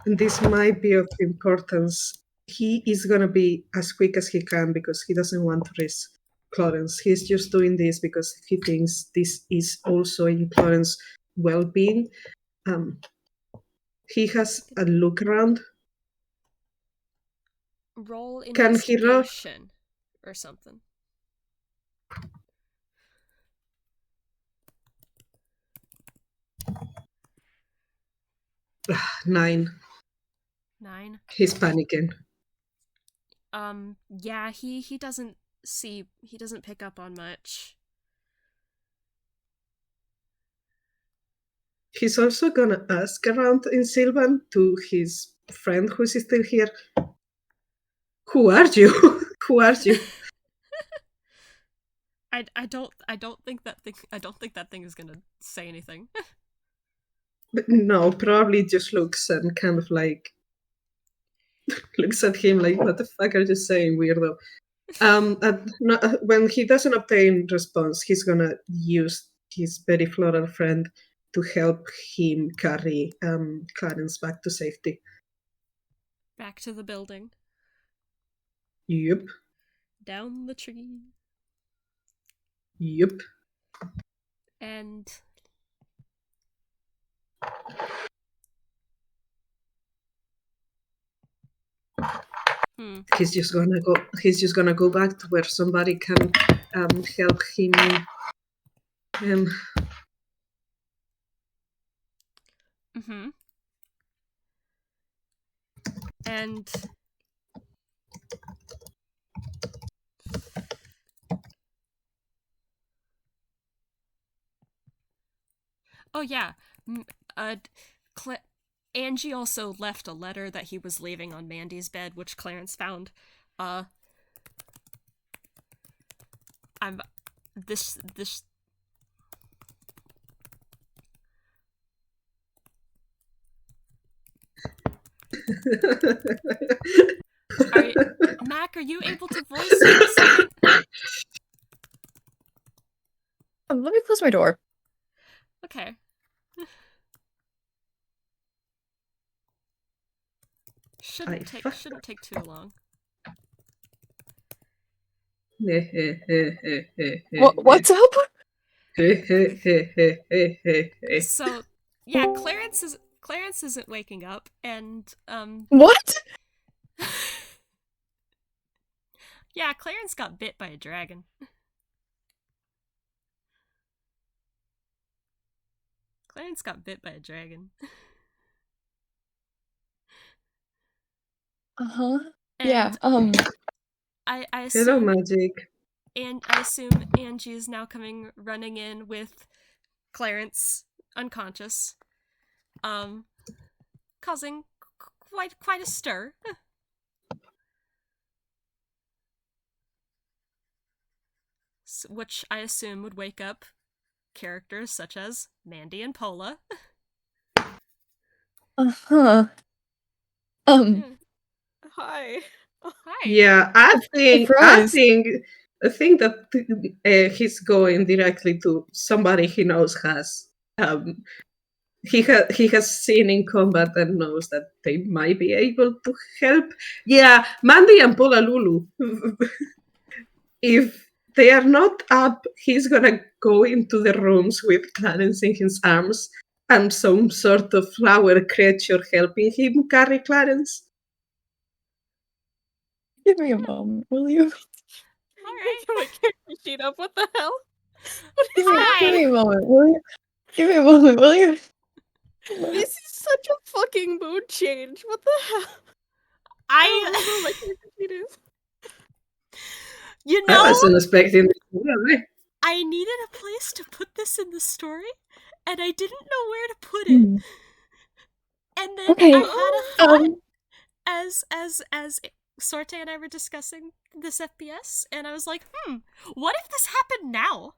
And this might be of importance. He is going to be as quick as he can because he doesn't want to risk Clarence. He's just doing this because he thinks this is also in Clarence's well-being. He has a look around. Roll investigation or something. Nine. He's panicking. Yeah, he doesn't pick up on much. He's also gonna ask around in Sylvan to his friend who's still here. Who are you? Who are you? I don't think that thing is gonna say anything. But no, probably just looks and kind of like looks at him like, what the fuck are you saying, weirdo? When he doesn't obtain response, he's gonna use his very floral friend to help him carry Clarence back to safety. Back to the building. Yep. Down the tree. Yep. And he's just gonna go back to where somebody can help him. And oh yeah, Angie also left a letter that he was leaving on Mandy's bed, which Clarence found. I'm this Mac, are you able to voice something? Let me close my door. Okay. Shouldn't take too long. What's up? So, yeah, Clarence isn't waking up, and What? yeah, Clarence got bit by a dragon. Clarence got bit by a dragon. Uh-huh. And Yeah, I Hello, assume magic. and I assume Angie is now coming running in with Clarence unconscious, causing quite a stir. Which I assume would wake up characters such as Mandy and Pola. uh-huh. Hi. Hi. Yeah, I think Surprise. that he's going directly to somebody he knows has he has seen in combat and knows that they might be able to help. Yeah, Mandy and Pola Lulu. If they are not up, he's gonna go into the rooms with Clarence in his arms and some sort of flower creature helping him carry Clarence. Give me a moment, will you? Alright. Get my character sheet up. What the hell? Give Hi. me a moment, will you? Give me a moment, will you? This is such a fucking mood change. What the hell? I don't remember what my character sheet is. You I know, wasn't expecting this. I needed a place to put this in the story, and I didn't know where to put it. Hmm. And then Okay, I had a thought as Sorte and I were discussing this FPS, and I was like, what if this happened now?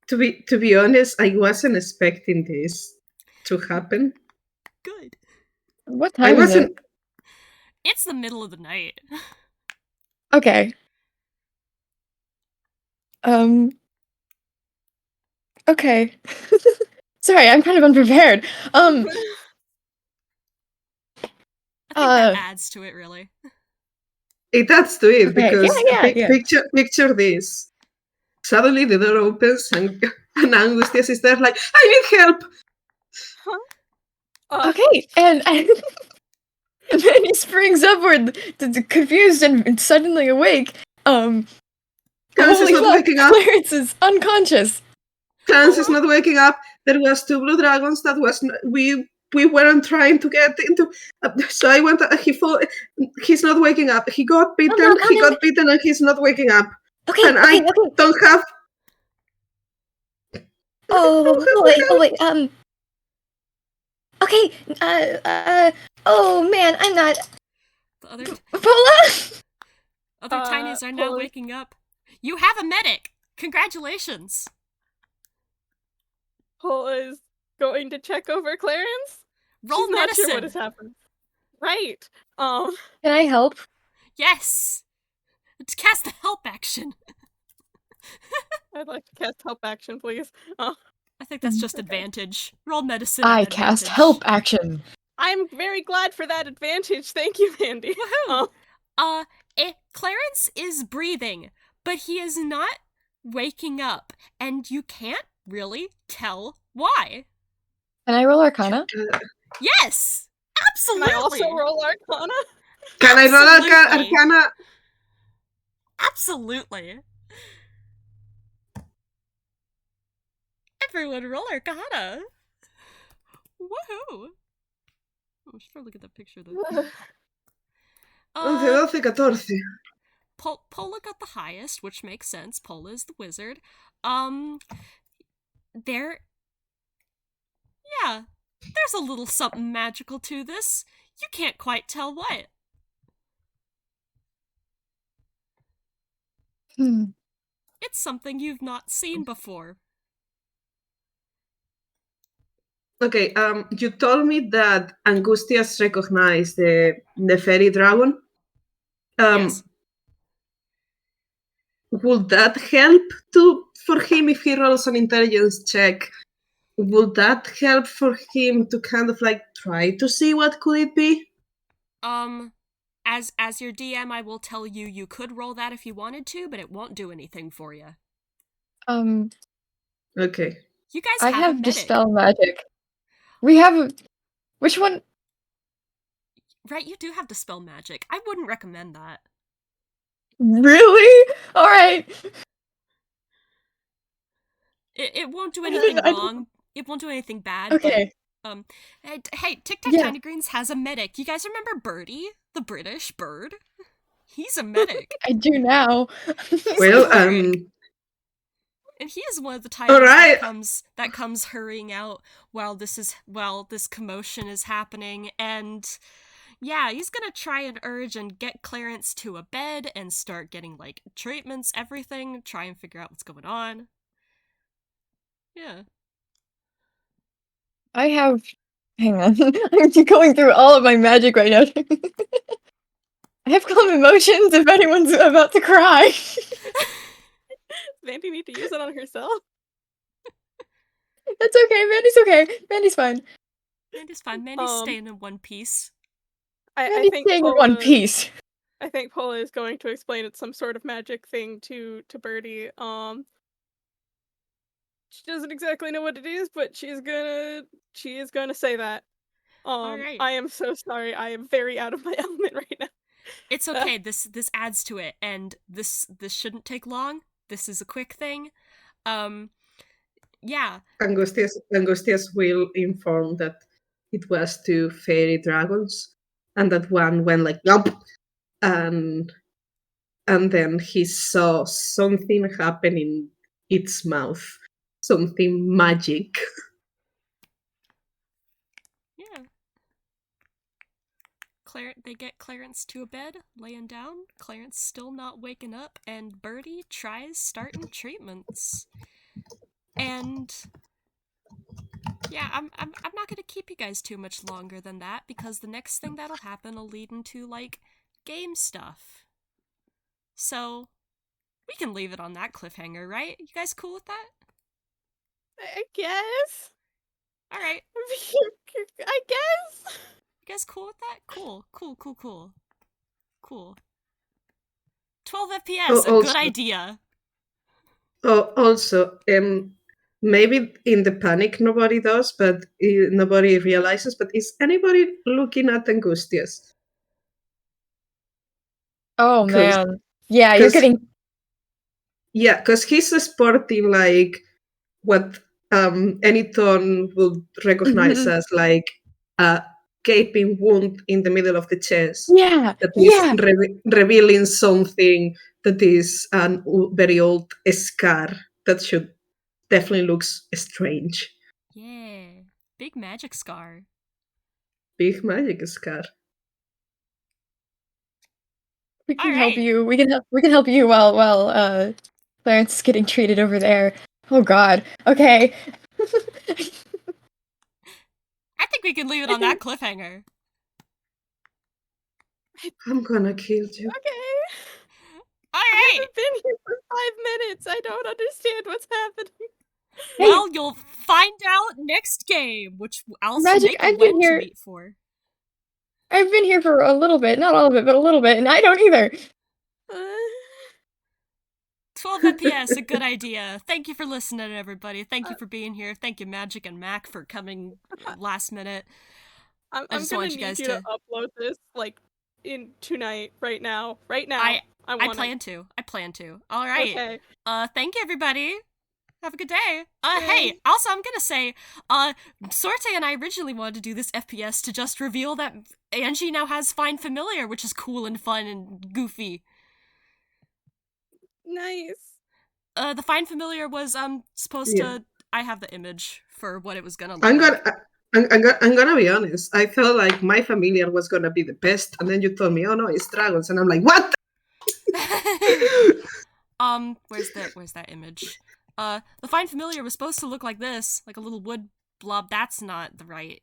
To be honest, I wasn't expecting this to happen. Good. What I time is it? wasn't. It's the middle of the night. Okay. Okay. Sorry, I'm kind of unprepared. I think that adds to it, really. It adds to it Okay, because yeah. picture this. Suddenly the door opens and Angustias is there like, I need help! Huh? Okay, and then he springs upward, confused and suddenly awake. Clarence Holy is not fuck, waking up. Clarence is unconscious. Clarence is not waking up. There was two blue dragons that was we weren't trying to get into. So I went. He's not waking up. He got bitten. And he's not waking up. Okay, And I don't have. Oh wait. Okay. Oh man, I'm not. The other Pola. tinies are now Pola. waking up. You have a medic! Congratulations! Pola is going to check over Clarence. Roll She's not medicine! sure what has happened. Right. Can I help? Yes! Let's cast the help action! I'd like to cast help action, please. I think that's just advantage. Roll medicine I at cast advantage. help action. I'm very glad for that advantage. Thank you, Mandy. Woohoo! Clarence is breathing, but he is not waking up, and you can't really tell why. Can I roll Arcana? Yes! Absolutely! Can I also roll Arcana? Can I roll Absolutely. Arcana? Absolutely. Everyone roll Arcana. Woohoo! Oh, I should probably get that picture though. 11, 12, 14. Pola got the highest, which makes sense. Pola is the wizard. Yeah. There's a little something magical to this. You can't quite tell what. It's something you've not seen before. Okay, you told me that Angustias recognized the fairy dragon. Yes. Would that help for him if he rolls an intelligence check? Would that help for him to kind of like try to see what could it be? As your DM, I will tell you you could roll that if you wanted to, but it won't do anything for you. Okay. You guys I have a have medic. Dispel Magic. We have which one? Right, you do have Dispel Magic. I wouldn't recommend that. Really? Alright. It won't do anything wrong. It won't do anything bad. Okay. But, hey, Tic Tac Yeah. Tiny Greens has a medic. You guys remember Birdie, the British bird? He's a medic. I do now. Well, and he is one of the titles right. that comes hurrying out while this commotion is happening, and yeah, he's gonna try and urge and get Clarence to a bed and start getting like treatments, everything, try and figure out what's going on. Yeah. I have hang on. I'm going through all of my magic right now. I have calm emotions if anyone's about to cry. Mandy need to use it on herself. That's okay. Mandy's okay. Mandy's fine. Mandy's fine. Mandy's staying in one piece. I think staying in Paula, one piece. I think Paula is going to explain it's some sort of magic thing to Birdie. She doesn't exactly know what it is, but she is gonna say that. All right. I am so sorry. I am very out of my element right now. It's okay. This adds to it, and this shouldn't take long. This is a quick thing. Yeah. Angustias will inform that it was two fairy dragons, and that one went like lump, and then he saw something happen in its mouth, something magic. Yeah. They get Clarence to a bed, laying down. Clarence still not waking up, and Birdie tries starting treatments. And yeah, I'm not gonna keep you guys too much longer than that, because the next thing that'll happen will lead into like game stuff. So we can leave it on that cliffhanger, right? You guys cool with that? I guess. All right. I guess. You guys cool with that? Cool. 12 FPS, a good idea. Oh, also, maybe in the panic nobody does, but nobody realizes. But is anybody looking at Angustias? Oh man, yeah, you're getting. Yeah, because he's sporting like what any tone would recognize as like a gaping wound in the middle of the chest. Yeah, that is revealing something that is a very old scar that should definitely looks strange. Yeah, big magic scar. Big magic scar. We can help you. We can help you while Clarence is getting treated over there. Oh God. Okay. I think we can leave it on that cliffhanger. I'm gonna kill you. Okay. All right. I haven't been here for 5 minutes. I don't understand what's happening. Well, you'll find out next game, which I'll make a when to meet for. I've been here for a little bit, not all of it, but a little bit, and I don't either. 12 FPS, a good idea. Thank you for listening, everybody. Thank you for being here. Thank you, Magic and Mac, for coming last minute. I'm gonna need you to upload this like in tonight, right now. I plan to. All right. Okay. Thank you, everybody. Have a good day. Hey, also I'm gonna say, Sorte and I originally wanted to do this FPS to just reveal that Angie now has Find Familiar, which is cool and fun and goofy. Nice. The Find Familiar was supposed to. I have the image for what it was gonna look like. I'm gonna be honest. I felt like my familiar was gonna be the pest, and then you told me, "Oh no, it's dragons," and I'm like, "What?" Where's that image? The Find Familiar was supposed to look like this, like a little wood blob. That's not the right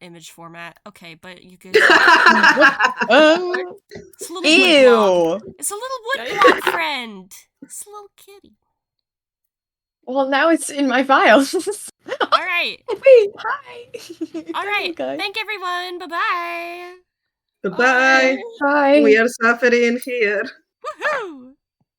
image format. Okay, but you could. It's a little wood blob. It's a little wood blob friend. It's a little kitty. Well, now it's in my files. All right. Wait, hi. All right. Thank everyone. Bye-bye. Bye. Bye. We are suffering here. Woohoo!